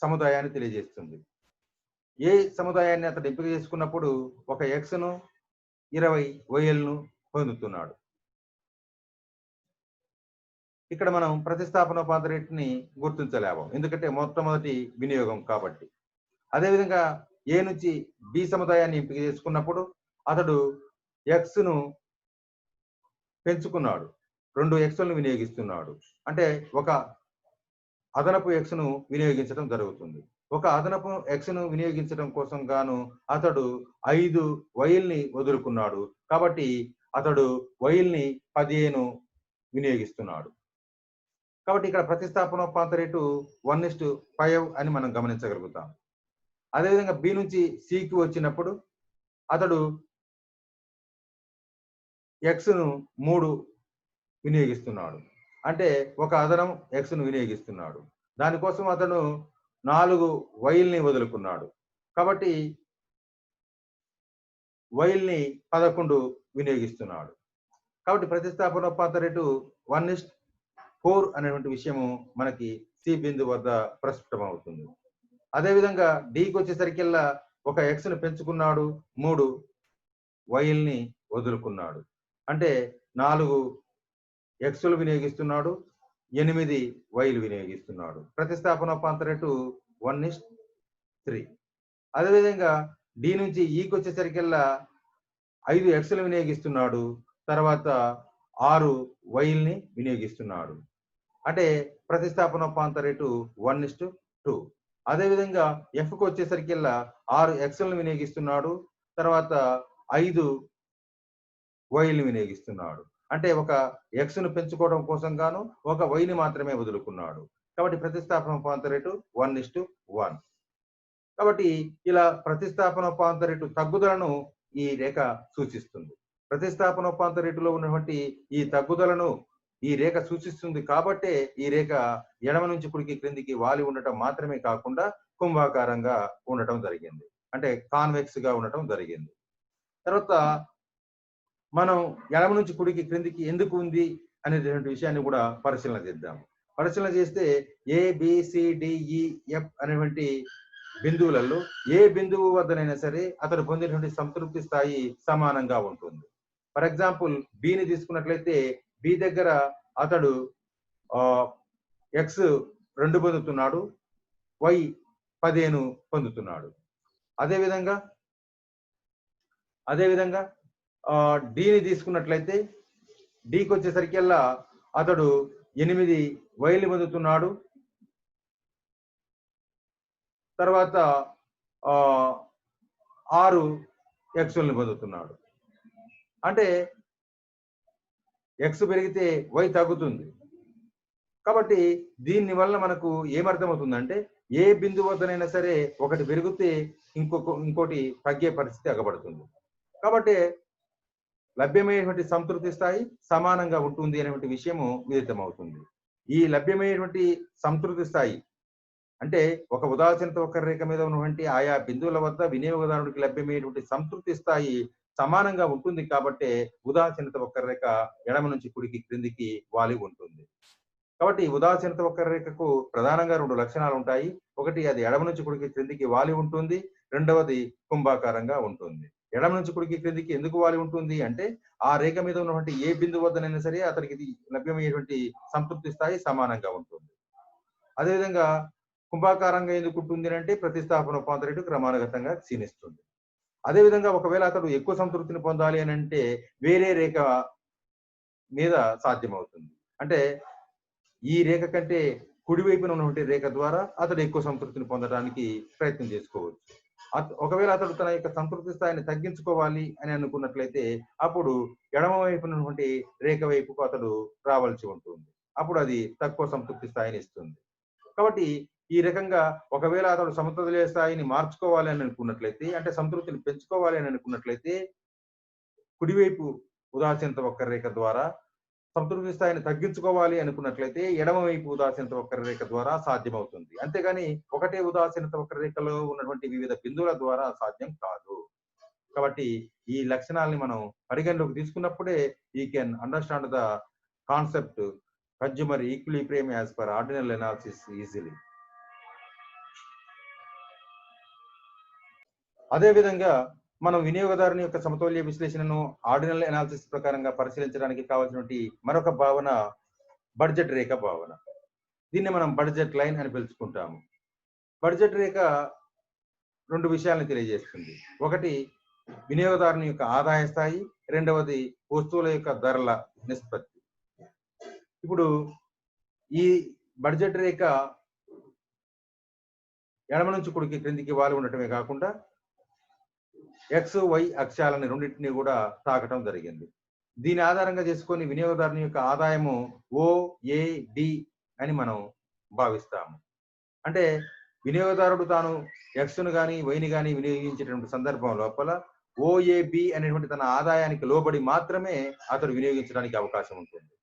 సముదాయాన్ని తెలియజేస్తుంది. ఏ సముదాయాన్ని అతడు ఎంపిక చేసుకున్నప్పుడు ఒక ఎక్స్ను 20 వైఎల్ను పొందుతున్నాడు. ఇక్కడ మనం ప్రతిస్థాపన ఒప్పంద రేటుని గుర్తించలేము, ఎందుకంటే మొట్టమొదటి వినియోగం కాబట్టి. అదేవిధంగా ఏ నుంచి బి సముదాయాన్ని ఎంపిక చేసుకున్నప్పుడు అతడు ఎక్స్ను పెంచుకున్నాడు, 2 ఎక్స్లను వినియోగిస్తున్నాడు. అంటే ఒక అదనపు ఎక్స్ను వినియోగించడం జరుగుతుంది. ఒక అదనపు ఎక్స్ను వినియోగించడం కోసం గాను అతడు 5 వైల్ని వదులుకున్నాడు. కాబట్టి అతడు వైల్ని 15 వినియోగిస్తున్నాడు. కాబట్టి ఇక్కడ ప్రతిస్థాపన ఒప్పంద రేటు 1:5 అని మనం గమనించగలుగుతాం. అదేవిధంగా బి నుంచి సికి వచ్చినప్పుడు అతడు ఎక్స్ను 3 వినియోగిస్తున్నాడు. అంటే ఒక అదనం ఎక్స్ను వినియోగిస్తున్నాడు. దానికోసం అతను 4 వైల్ని వదులుకున్నాడు. కాబట్టి వైల్ని 11 వినియోగిస్తున్నాడు. కాబట్టి ప్రతిస్థాపన ఒప్పంద రేటు 1:4 అనేటువంటి విషయము మనకి సి బిందువు వద్ద ప్రస్ఫుటమవుతుంది. అదేవిధంగా డికి వచ్చేసరికల్లా ఒక ఎక్స్ను పెంచుకున్నాడు, 3 వైల్ని వదులుకున్నాడు. అంటే 4 ఎక్స్లు వినియోగిస్తున్నాడు, 8 వైలు వినియోగిస్తున్నాడు. ప్రతిస్థాపన ఒప్పంద రేటు 1:3. అదేవిధంగా డి నుంచి ఈకి వచ్చేసరికల్లా 5 ఎక్స్లు వినియోగిస్తున్నాడు, తర్వాత 6 వైల్ని వినియోగిస్తున్నాడు. అంటే ప్రతిస్థాపన ఒప్పంద రేటు 1:2. అదేవిధంగా ఎఫ్కి వచ్చేసరికల్లా 6 ఎక్స్లను వినియోగిస్తున్నాడు, తర్వాత 5 వైల్ని వినియోగిస్తున్నాడు. అంటే ఒక ఎక్స్ను పెంచుకోవడం కోసం గాను ఒక వైని మాత్రమే వదులుకున్నాడు. కాబట్టి ప్రతిస్థాపన ఒప్పంద రేటు 1:1. కాబట్టి ఇలా ప్రతిస్థాపన ఒప్పంద రేటు తగ్గుదలను ఈ రేఖ సూచిస్తుంది. ప్రతిస్థాపన ఒప్పంద రేటులో ఉన్నటువంటి ఈ తగ్గుదలను ఈ రేఖ సూచిస్తుంది కాబట్టే ఈ రేఖ ఎడమ నుంచి కుడికి క్రిందికి వాలి ఉండటం మాత్రమే కాకుండా కుంభాకారంగా ఉండటం జరిగింది. అంటే కాన్వెక్స్ గా ఉండటం జరిగింది. తర్వాత మనం ఎడమ నుంచి కుడికి క్రిందికి ఎందుకు ఉంది అనేటువంటి విషయాన్ని కూడా పరిశీలన చేద్దాం. పరిశీలన చేస్తే ABCDEF అనేటువంటి బిందువులలో ఏ బిందువు వద్దనైనా సరే అతడు పొందేటువంటి సంతృప్తి స్థాయి సమానంగా ఉంటుంది. ఫర్ ఎగ్జాంపుల్ బిని తీసుకున్నట్లయితే బి దగ్గర అతడు ఎక్స్ 2 పొందుతున్నాడు, వై 15 పొందుతున్నాడు. అదేవిధంగా డిని తీసుకున్నట్లయితే డికి వచ్చేసరికల్లా అతడు 8 వైల్ని పొందుతున్నాడు, తర్వాత 6 ఎక్స్ని పొందుతున్నాడు. అంటే ఎక్స్ పెరిగితే వై తగ్గుతుంది. కాబట్టి దీని వల్ల మనకు ఏమర్థమవుతుందంటే ఏ బిందువు వద్దనైనా సరే ఒకటి పెరిగితే ఇంకోటి తగ్గే పరిస్థితి అగబడుతుంది. కాబట్టి లభ్యమైనటువంటి సంతృప్తి స్థాయి సమానంగా ఉంటుంది అనేటువంటి విషయము విదితమవుతుంది. ఈ లభ్యమైనటువంటి సంతృప్తి స్థాయి అంటే ఒక ఉదాసీనత వక్రరేఖ మీద ఉన్నటువంటి ఆయా బిందువుల వద్ద వినియోగదారుడికి లభ్యమయ్యేటువంటి సంతృప్తి స్థాయి సమానంగా ఉంటుంది కాబట్టే ఉదాసీనత వక్రరేఖ ఎడమ నుంచి కుడికి క్రిందికి వాలి ఉంటుంది. కాబట్టి ఉదాసీనత వక్రరేఖకు ప్రధానంగా 2 లక్షణాలు ఉంటాయి. ఒకటి, అది ఎడమ నుంచి కుడికి క్రిందికి వాలి ఉంటుంది. రెండవది కుంభాకారంగా ఉంటుంది. ఎడమ నుంచి కుడికి క్రిందికి ఎందుకు వాలి ఉంటుంది అంటే ఆ రేఖ మీద ఉన్నటువంటి ఏ బిందువు వద్దనైనా సరే అతనికి లభ్యమయ్యేటువంటి సంతృప్తి స్థాయి సమానంగా ఉంటుంది. అదేవిధంగా కుంభాకారంగా ఎందుకు ఉంటుంది అంటే ప్రతిస్థాపన రూపాంతర రేటు క్రమానుగతంగా క్షీణిస్తుంది. అదేవిధంగా ఒకవేళ అతడు ఎక్కువ సంతృప్తిని పొందాలి అని అంటే వేరే రేఖ మీద సాధ్యమవుతుంది. అంటే ఈ రేఖ కంటే కుడివైపున ఉన్నటువంటి రేఖ ద్వారా అతడు ఎక్కువ సంతృప్తిని పొందడానికి ప్రయత్నం చేసుకోవచ్చు. ఒకవేళ అతడు తన యొక్క సంతృప్తి స్థాయిని తగ్గించుకోవాలి అని అనుకున్నట్లయితే అప్పుడు ఎడమ వైపున ఉన్నటువంటి రేఖ వైపుకు అతడు రావాల్సి ఉంటుంది. అప్పుడు అది తక్కువ సంతృప్తి స్థాయిని ఇస్తుంది. కాబట్టి ఈ రకంగా ఒకవేళ అతడు సమతుల్య స్థాయిని మార్చుకోవాలి అని అనుకున్నట్లయితే, అంటే సంతృప్తిని పెంచుకోవాలి అని అనుకున్నట్లయితే కుడివైపు ఉదాసీనత వక్రరేఖ ద్వారా, సంతృప్తి స్థాయిని తగ్గించుకోవాలి అనుకున్నట్లయితే ఎడమ వైపు ఉదాసీనత వక్రరేఖ ద్వారా సాధ్యమవుతుంది. అంతేగాని ఒకటే ఉదాసీనత వక్రరేఖలో ఉన్నటువంటి వివిధ బిందువుల ద్వారా సాధ్యం కాదు. కాబట్టి ఈ లక్షణాలని మనం పరిగణలోకి తీసుకున్నప్పుడే you can understand the concept consumer equilibrium as per ordinal analysis easily. అదేవిధంగా మనం వినియోగదారుని యొక్క సమతౌల్య విశ్లేషణను ఆర్డినల్ అనాలిసిస్ ప్రకారంగా పరిశీలించడానికి కావాల్సినటువంటి మరొక భావన బడ్జెట్ రేఖ భావన. దీన్ని మనం బడ్జెట్ లైన్ అని పిలుచుకుంటాము. బడ్జెట్ రేఖ 2 విషయాలను తెలియజేస్తుంది. ఒకటి, వినియోగదారుని యొక్క ఆదాయ స్థాయి, రెండవది వస్తువుల యొక్క ధరల నిష్పత్తి. ఇప్పుడు ఈ బడ్జెట్ రేఖ ఎడమ నుంచి కుడికి క్రిందికి వాలి ఉండటమే కాకుండా ఎక్స్ వై అక్షాలని రెండింటినీ కూడా తాకటం జరిగింది. దీని ఆధారంగా చేసుకొని వినియోగదారుని యొక్క ఆదాయము ఓఏడి అని మనం భావిస్తాము. అంటే వినియోగదారుడు తాను ఎక్స్ను కానీ వైని కానీ వినియోగించేటువంటి సందర్భం లోపల ఓఏబి అనేటువంటి తన ఆదాయానికి లోబడి మాత్రమే అతడు వినియోగించడానికి అవకాశం ఉంటుంది.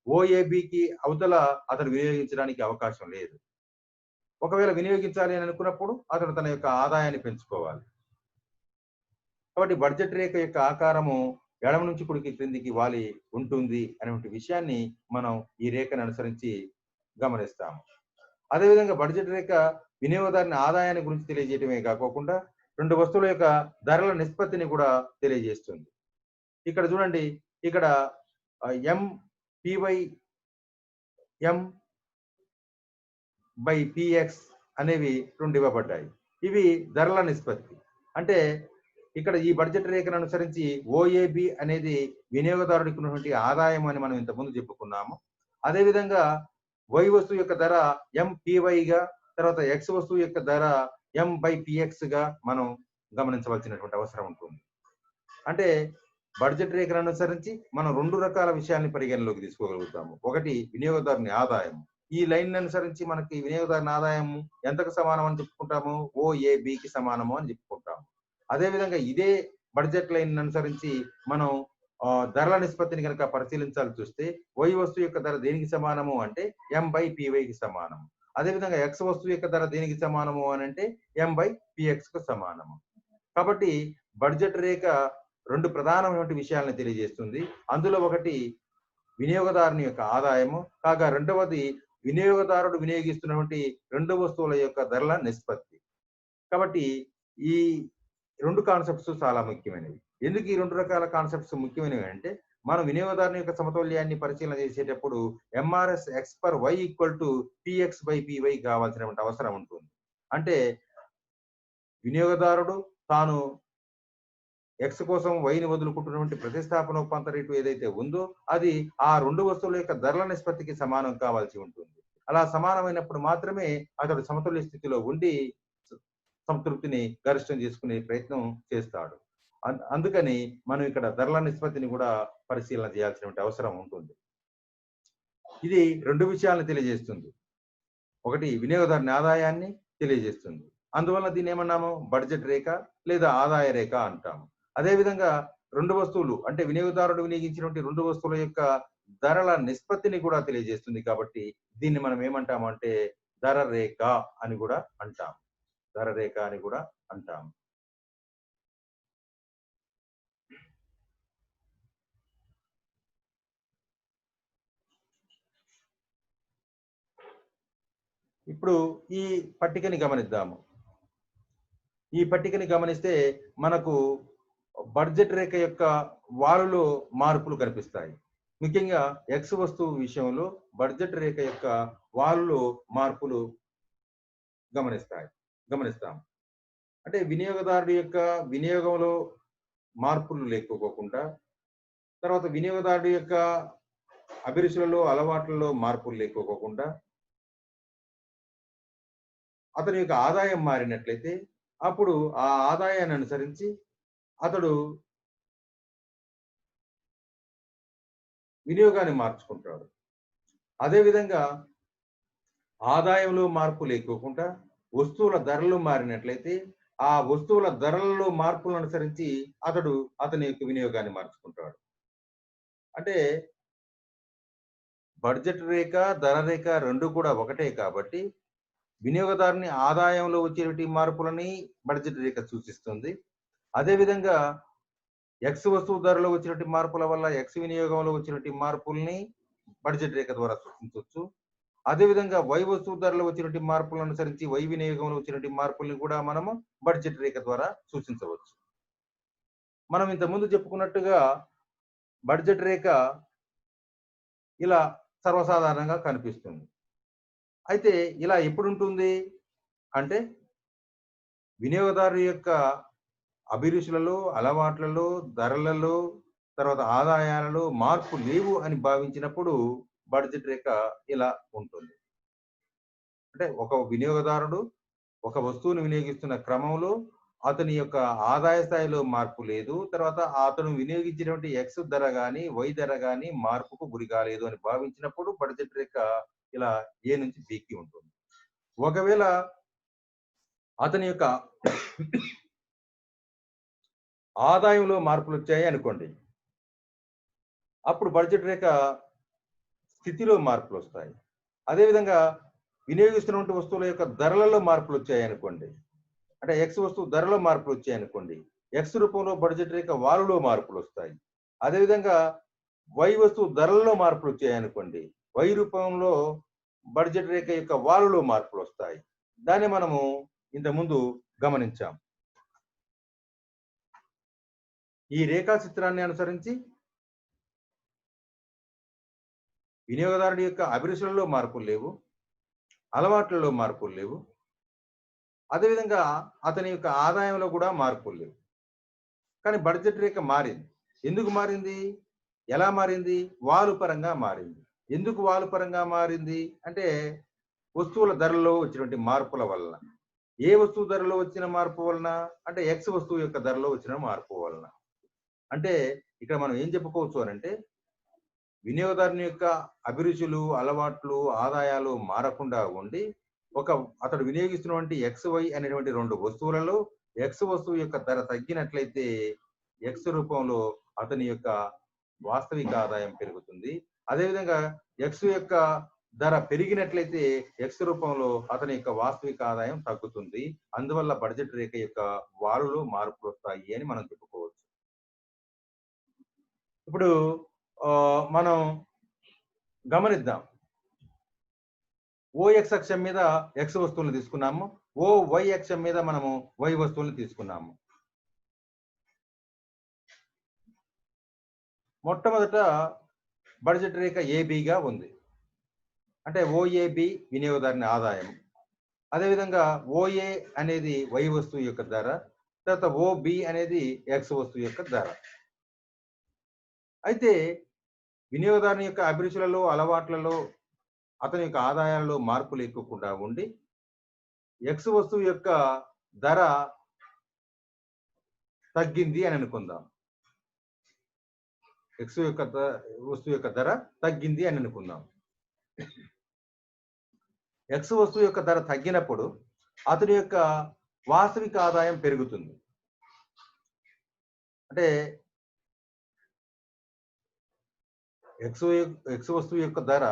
ఓఏబికి అవతల అతడు వినియోగించడానికి అవకాశం లేదు. ఒకవేళ వినియోగించాలి అని అనుకున్నప్పుడు అతడు తన యొక్క ఆదాయాన్ని పెంచుకోవాలి. కాబట్టి బడ్జెట్ రేఖ యొక్క ఆకారము ఎడమ నుంచి కుడికి క్రిందికి వాలి ఉంటుంది అనేటువంటి విషయాన్ని మనం ఈ రేఖను అనుసరించి గమనిస్తాము. అదేవిధంగా బడ్జెట్ రేఖ వినియోగదారుని ఆదాయాన్ని గురించి తెలియజేయటమే కాకుండా 2 వస్తువుల యొక్క ధరల నిష్పత్తిని కూడా తెలియజేస్తుంది. ఇక్కడ చూడండి, ఇక్కడ ఎంపివై ఎంపీఎక్స్ అనేవి 2 ఇవ్వబడ్డాయి. ఇవి ధరల నిష్పత్తి. అంటే ఇక్కడ ఈ బడ్జెట్ రేఖను అనుసరించి ఓఏబి అనేది వినియోగదారుడికి ఉన్నటువంటి ఆదాయం అని మనం ఇంతకుముందు చెప్పుకున్నాము. అదేవిధంగా వై వస్తువు యొక్క ధర ఎంపీవైగా, తర్వాత ఎక్స్ వస్తువు యొక్క ధర ఎంపీఎక్స్ గా మనం గమనించవలసినటువంటి అవసరం ఉంటుంది. అంటే బడ్జెట్ రేఖను అనుసరించి మనం 2 రకాల విషయాల్ని పరిగణలోకి తీసుకోగలుగుతాము. ఒకటి, వినియోగదారుని ఆదాయం. ఈ లైన్ అనుసరించి మనకి వినియోగదారుని ఆదాయం ఎంతకు సమానం అని చెప్పుకుంటాము? ఓఏబికి సమానము అని చెప్పుకుంటాము. అదేవిధంగా ఇదే బడ్జెట్ లైన్ అనుసరించి మనం ధరల నిష్పత్తిని కనుక పరిశీలించాలి చూస్తే వై వస్తువు యొక్క ధర దేనికి సమానము అంటే ఎంపీవైకి సమానము. అదేవిధంగా ఎక్స్ వస్తువు యొక్క ధర దేనికి సమానము అని అంటే ఎంపీఎక్స్ కు సమానము. కాబట్టి బడ్జెట్ రేఖ 2 ప్రధానమైనటువంటి విషయాలను తెలియజేస్తుంది. అందులో ఒకటి వినియోగదారుని యొక్క ఆదాయము కాగా, రెండవది వినియోగదారుడు వినియోగిస్తున్నటువంటి 2 వస్తువుల యొక్క ధరల నిష్పత్తి. కాబట్టి ఈ 2 కాన్సెప్ట్స్ చాలా ముఖ్యమైనవి. ఎందుకు ఈ 2 రకాల కాన్సెప్ట్స్ ముఖ్యమైనవి అంటే మనం వినియోగదారుని యొక్క సమతౌల్యాన్ని పరిశీలన చేసేటప్పుడు MRS x per y equal to Px by Py కావాల్సినటువంటి అవసరం ఉంటుంది. అంటే వినియోగదారుడు తాను ఎక్స్ కోసం వైని వదులుకుంటున్నటువంటి ప్రతిస్థాపన రూపాంతర రేటు ఏదైతే ఉందో అది ఆ 2 వస్తువుల యొక్క ధరల నిష్పత్తికి సమానం కావాల్సి ఉంటుంది. అలా సమానమైనప్పుడు మాత్రమే అతడు సమతుల్య స్థితిలో ఉండి సంతృప్తిని గరిష్టం చేసుకునే ప్రయత్నం చేస్తాడు. అందుకని మనం ఇక్కడ ధరల నిష్పత్తిని కూడా పరిశీలన చేయాల్సిన అవసరం ఉంటుంది. ఇది 2 విషయాలను తెలియజేస్తుంది. ఒకటి, వినియోగదారుని ఆదాయాన్ని తెలియజేస్తుంది. అందువల్ల దీన్ని ఏమన్నాము? బడ్జెట్ రేఖ లేదా ఆదాయ రేఖ అంటాము. అదేవిధంగా 2 వస్తువులు అంటే వినియోగదారుడు వినియోగించినటువంటి 2 వస్తువుల యొక్క ధరల నిష్పత్తిని కూడా తెలియజేస్తుంది కాబట్టి దీన్ని మనం ఏమంటామంటే ధర రేఖ అని కూడా అంటాం. ధర రేఖ అని కూడా అంటాం. ఇప్పుడు ఈ పట్టికని గమనిద్దాము. ఈ పట్టికని గమనిస్తే మనకు బడ్జెట్ రేఖ యొక్క వాలులో మార్పులు కనిపిస్తాయి. ముఖ్యంగా ఎక్స్ వస్తువు విషయంలో బడ్జెట్ రేఖ యొక్క వాలులో మార్పులు గమనిస్తాం. అంటే వినియోగదారుడి యొక్క వినియోగంలో మార్పులు లేకపోకుండా, తర్వాత వినియోగదారుడి యొక్క అభిరుచులలో, అలవాట్లలో మార్పులు లేకపోకుండా, అతని యొక్క ఆదాయం మారినట్లయితే అప్పుడు ఆ ఆదాయాన్ని అనుసరించి అతడు వినియోగాన్ని మార్చుకుంటాడు. అదేవిధంగా ఆదాయంలో మార్పు లేకోకుండా వస్తువుల ధరలు మారినట్లయితే ఆ వస్తువుల ధరలలో మార్పులను అనుసరించి అతని యొక్క వినియోగాన్ని మార్చుకుంటాడు. అంటే బడ్జెట్ రేఖ, ధర రేఖ 2 కూడా ఒకటే కాబట్టి వినియోగదారుని ఆదాయంలో వచ్చేటి మార్పులని బడ్జెట్ రేఖ సూచిస్తుంది. అదేవిధంగా ఎక్స్ వస్తువు ధరలో వచ్చినటువంటి మార్పుల వల్ల ఎక్స్ వినియోగంలో వచ్చినటువంటి మార్పుల్ని బడ్జెట్ రేఖ ద్వారా సూచించవచ్చు. అదేవిధంగా వై వస్తువు ధరలో వచ్చినటువంటి మార్పులను అనుసరించి వై వినియోగంలో వచ్చినటువంటి మార్పుల్ని కూడా మనము బడ్జెట్ రేఖ ద్వారా సూచించవచ్చు. మనం ఇంతకుముందు చెప్పుకున్నట్టుగా బడ్జెట్ రేఖ ఇలా సర్వసాధారణంగా కనిపిస్తుంది. అయితే ఇలా ఎప్పుడు ఉంటుంది అంటే వినియోగదారు యొక్క అభిరుచులలో, అలవాట్లలో, ధరలలో, తర్వాత ఆదాయాలలో మార్పు లేవు అని భావించినప్పుడు బడ్జెట్ రేఖ ఇలా ఉంటుంది. అంటే ఒక వినియోగదారుడు ఒక వస్తువును వినియోగిస్తున్న క్రమంలో అతని యొక్క ఆదాయ స్థాయిలో మార్పు లేదు. తర్వాత అతను వినియోగించినటువంటి ఎక్స్ ధర గాని, వై ధర గాని మార్పుకు గురి కాలేదు అని భావించినప్పుడు బడ్జెట్ రేఖ ఇలా ఏ నుంచి బికి ఉంటుంది. ఒకవేళ అతని యొక్క ఆదాయంలో మార్పులు వచ్చాయి అనుకోండి, అప్పుడు బడ్జెట్ రేఖ స్థితిలో మార్పులు వస్తాయి. అదేవిధంగా వినియోగిస్తున్నటువంటి వస్తువుల యొక్క ధరలలో మార్పులు వచ్చాయి అనుకోండి, అంటే ఎక్స్ వస్తువు ధరలో మార్పులు వచ్చాయి అనుకోండి, ఎక్స్ రూపంలో బడ్జెట్ రేఖ వాలులో మార్పులు వస్తాయి. అదేవిధంగా వై వస్తువు ధరలలో మార్పులు వచ్చాయి అనుకోండి, వై రూపంలో బడ్జెట్ రేఖ యొక్క వాలులో మార్పులు వస్తాయి. దాన్ని మనము ఇంతకుముందు గమనించాం. ఈ రేఖా చిత్రాన్ని అనుసరించి వినియోగదారుడి యొక్క అభిరుచులలో మార్పులు లేవు, అలవాట్లలో మార్పులు లేవు, అదేవిధంగా అతని యొక్క ఆదాయంలో కూడా మార్పులు లేవు. కానీ బడ్జెట్ రేఖ మారింది. ఎందుకు మారింది? ఎలా మారింది? వాలు పరంగా మారింది. ఎందుకు వాలు పరంగా మారింది అంటే వస్తువుల ధరల్లో వచ్చినటువంటి మార్పుల వలన. ఏ వస్తువు ధరలో వచ్చిన మార్పు వలన అంటే ఎక్స్ వస్తువు యొక్క ధరలో వచ్చిన మార్పు వలన. అంటే ఇక్కడ మనం ఏం చెప్పుకోవచ్చు అనంటే వినియోగదారుని యొక్క అభిరుచులు, అలవాట్లు, ఆదాయాలు మారకుండా ఉండి అతడు వినియోగిస్తున్నటువంటి ఎక్స్ వై అనేటువంటి 2 వస్తువులలో ఎక్స్ వస్తువు యొక్క ధర తగ్గినట్లయితే ఎక్స్ రూపంలో అతని యొక్క వాస్తవిక ఆదాయం పెరుగుతుంది. అదేవిధంగా ఎక్స్ యొక్క ధర పెరిగినట్లయితే ఎక్స్ రూపంలో అతని యొక్క వాస్తవిక ఆదాయం తగ్గుతుంది. అందువల్ల బడ్జెట్ రేఖ యొక్క వాలులో మార్పులు వస్తాయి అని మనం చెప్పుకోవచ్చు. ఇప్పుడు మనం గమనిద్దాం. ఓఎక్స్ అక్షం మీద ఎక్స్ వస్తువులను తీసుకున్నాము, ఓ వై అక్షం మీద మనము వై వస్తువులను తీసుకున్నాము. మొట్టమొదట బడ్జెట్ రేఖ ఏబిగా ఉంది. అంటే ఓఏబి వినియోగదారుని ఆదాయం. అదేవిధంగా ఓఏ అనేది వై వస్తువు యొక్క ధర, తర్వాత ఓబి అనేది ఎక్స్ వస్తువు యొక్క ధర. అయితే వినియోగదారుని యొక్క అభిరుచులలో, అలవాట్లలో, అతని యొక్క ఆదాయాల్లో మార్పు లేకుండా ఉండి ఎక్స్ వస్తువు యొక్క ధర తగ్గింది అని అనుకుందాం. ఎక్స్ యొక్క వస్తువు యొక్క ధర తగ్గింది అని అనుకుందాం. ఎక్స్ వస్తువు యొక్క ధర తగ్గినప్పుడు అతని యొక్క వాస్తవిక ఆదాయం పెరుగుతుంది. అంటే ఎక్స్ ఎక్స్ వస్తువు యొక్క ధర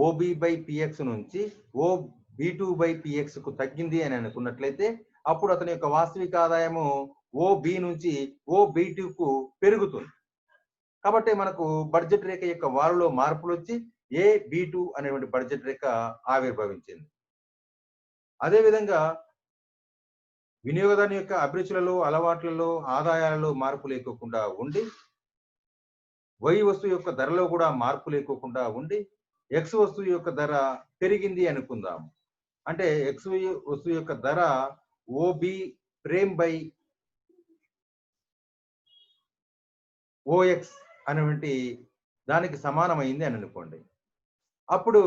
ఓబి బై పిఎక్స్ నుంచి ఓ బి2 బై పిఎక్స్ కు తగ్గింది అని అనుకున్నట్లయితే అప్పుడు అతని యొక్క వాస్తవిక ఆదాయము ఓబి నుంచి ఓబి2 కు పెరుగుతుంది. కాబట్టి మనకు బడ్జెట్ రేఖ యొక్క వాలులో మార్పులు వచ్చి ఏబి2 అనేటువంటి బడ్జెట్ రేఖ ఆవిర్భవించింది. అదేవిధంగా వినియోగదారుని యొక్క అభిరుచులలో, అలవాట్లలో, ఆదాయాలలో మార్పు లేకోకుండా ఉండి వై వస్తువు యొక్క ధరలో కూడా మార్పు లేకోకుండా ఉండి ఎక్స్ వస్తువు యొక్క ధర పెరిగింది అనుకుందాం. అంటే ఎక్స్ వస్తువు యొక్క ధర ఓబి ప్రేమ్ బై ఓఎక్స్ అనేటువంటి దానికి సమానమైంది అని అనుకోండి. అప్పుడు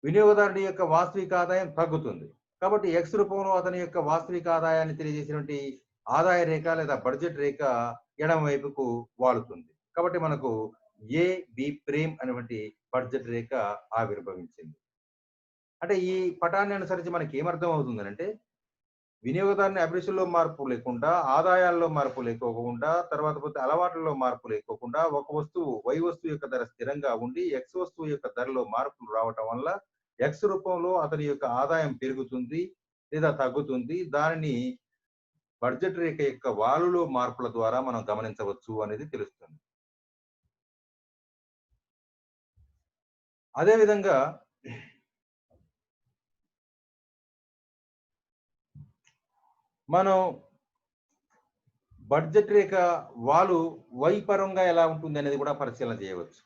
వినియోగదారుడి యొక్క వాస్తవిక ఆదాయం తగ్గుతుంది. కాబట్టి ఎక్స్ రూపంలో అతని యొక్క వాస్తవిక ఆదాయాన్ని తెలియజేసినటువంటి ఆదాయ రేఖ లేదా బడ్జెట్ రేఖ ఎడమ వైపుకు వాలుతుంది. కాబట్టి మనకు ఏ బి ప్రేమ్ అనేటువంటి బడ్జెట్ రేఖ ఆవిర్భవించింది. అంటే ఈ పటాన్ని అనుసరించి మనకి ఏమర్థం అవుతుందంటే వినియోగదారుని అభిరుచుల్లో మార్పు లేకుండా, ఆదాయాల్లో మార్పు లేకోకుండా, తర్వాత పోతే అలవాట్లలో మార్పు లేకోకుండా ఒక వస్తువు వై వస్తువు యొక్క ధర స్థిరంగా ఉండి ఎక్స్ వస్తువు యొక్క ధరలో మార్పులు రావటం వల్ల ఎక్స్ రూపంలో అతని యొక్క ఆదాయం పెరుగుతుంది లేదా తగ్గుతుంది. దానిని బడ్జెట్ రేఖ యొక్క వాలులో మార్పుల ద్వారా మనం గమనించవచ్చు అనేది తెలుస్తుంది. అదేవిధంగా మనం బడ్జెట్ రేఖ వాలు వై పరంగా ఎలా ఉంటుంది అనేది కూడా పరిశీలన చేయవచ్చు.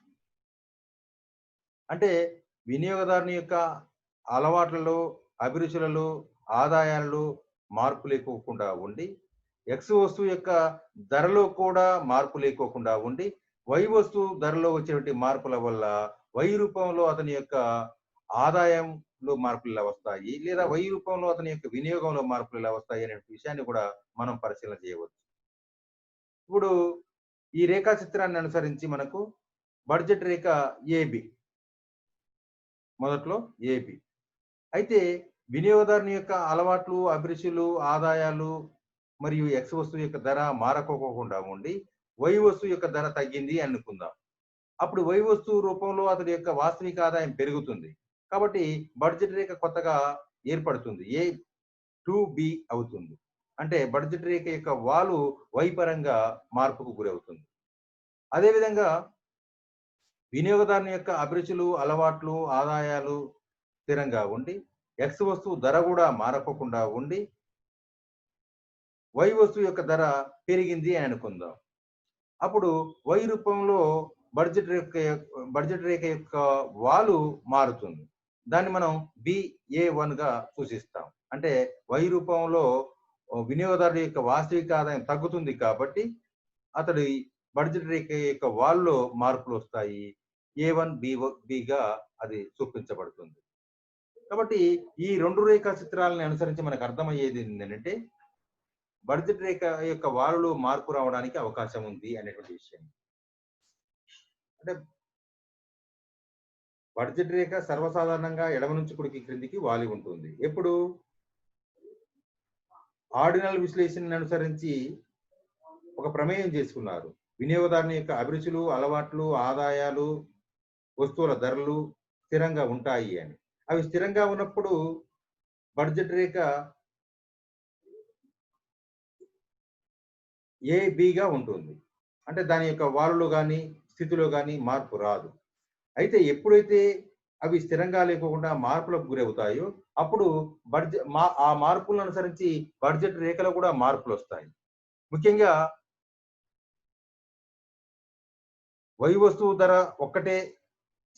అంటే వినియోగదారుని యొక్క అలవాట్లలో, అభిరుచులలో, ఆదాయాలలో మార్పు లేకోకుండా ఉండి ఎక్స్ వస్తువు యొక్క ధరలో కూడా మార్పు లేకోకుండా ఉండి వై వస్తువు ధరలో వచ్చేటువంటి మార్పుల వల్ల వై రూపంలో అతని యొక్క ఆదాయంలో మార్పులు ఎలా వస్తాయి లేదా వై రూపంలో అతని యొక్క వినియోగంలో మార్పులు ఎలా వస్తాయి అనే విషయాన్ని కూడా మనం పరిశీలన చేయవచ్చు. ఇప్పుడు ఈ రేఖా చిత్రాన్ని అనుసరించి మనకు బడ్జెట్ రేఖ ఏబి, మొదట్లో ఏబి అయితే వినియోగదారుని యొక్క అలవాట్లు, అభిరుచులు, ఆదాయాలు మరియు ఎక్స్ వస్తువు యొక్క ధర మారకోకుండా ఉండి వై వస్తువు యొక్క ధర తగ్గింది అనుకుందాం. అప్పుడు వై వస్తువు రూపంలో అతని యొక్క వాస్తవిక ఆదాయం పెరుగుతుంది. కాబట్టి బడ్జెట్ రేఖ కొత్తగా ఏర్పడుతుంది, ఏ2బి అవుతుంది. అంటే బడ్జెట్ రేఖ యొక్క వాలు వై పరంగా మార్పుకు గురవుతుంది. అదేవిధంగా వినియోగదారుని యొక్క అభిరుచులు, అలవాట్లు, ఆదాయాలు స్థిరంగా ఉండి ఎక్స్ వస్తువు ధర కూడా మారకోకుండా ఉండి వై వస్తువు యొక్క ధర పెరిగింది అని అనుకుందాం. అప్పుడు వై రూపంలో బడ్జెట్ రేఖ యొక్క వాలు మారుతుంది. దాన్ని మనం BA1 గా సూచిస్తాం. అంటే వై రూపంలో వినియోగదారుడి యొక్క వాస్తవిక ఆదాయం తగ్గుతుంది కాబట్టి అతడి బడ్జెట్ రేఖ యొక్క వాల్లో మార్పులు వస్తాయి. A1 బిగా అది చూపించబడుతుంది. కాబట్టి ఈ రెండు రేఖా చిత్రాలను అనుసరించి మనకు అర్థమయ్యేది ఏంటంటే బడ్జెట్ రేఖ యొక్క వాలులో మార్పు రావడానికి అవకాశం ఉంది అనేటువంటి విషయం. అంటే బడ్జెట్ రేఖ సర్వసాధారణంగా ఎడమ నుంచి కుడికి క్రిందికి వాలి ఉంటుంది. ఎప్పుడు ఆర్డినల్ విశ్లేషణను అనుసరించి ఒక ప్రమేయం చేసుకున్నారు. వినియోగదారుని యొక్క అభిరుచులు, అలవాట్లు, ఆదాయాలు, వస్తువుల ధరలు స్థిరంగా ఉంటాయి అని. అవి స్థిరంగా ఉన్నప్పుడు బడ్జెట్ రేఖ ఏబిగా ఉంటుంది. అంటే దాని యొక్క వాలులో కానీ స్థితిలో కానీ మార్పు రాదు. అయితే ఎప్పుడైతే అవి స్థిరంగా లేకోకుండా మార్పులకు గురవుతాయో అప్పుడు ఆ మార్పులను అనుసరించి బడ్జెట్ రేఖలో కూడా మార్పులు వస్తాయి. ముఖ్యంగా వై వస్తువు ధర ఒక్కటే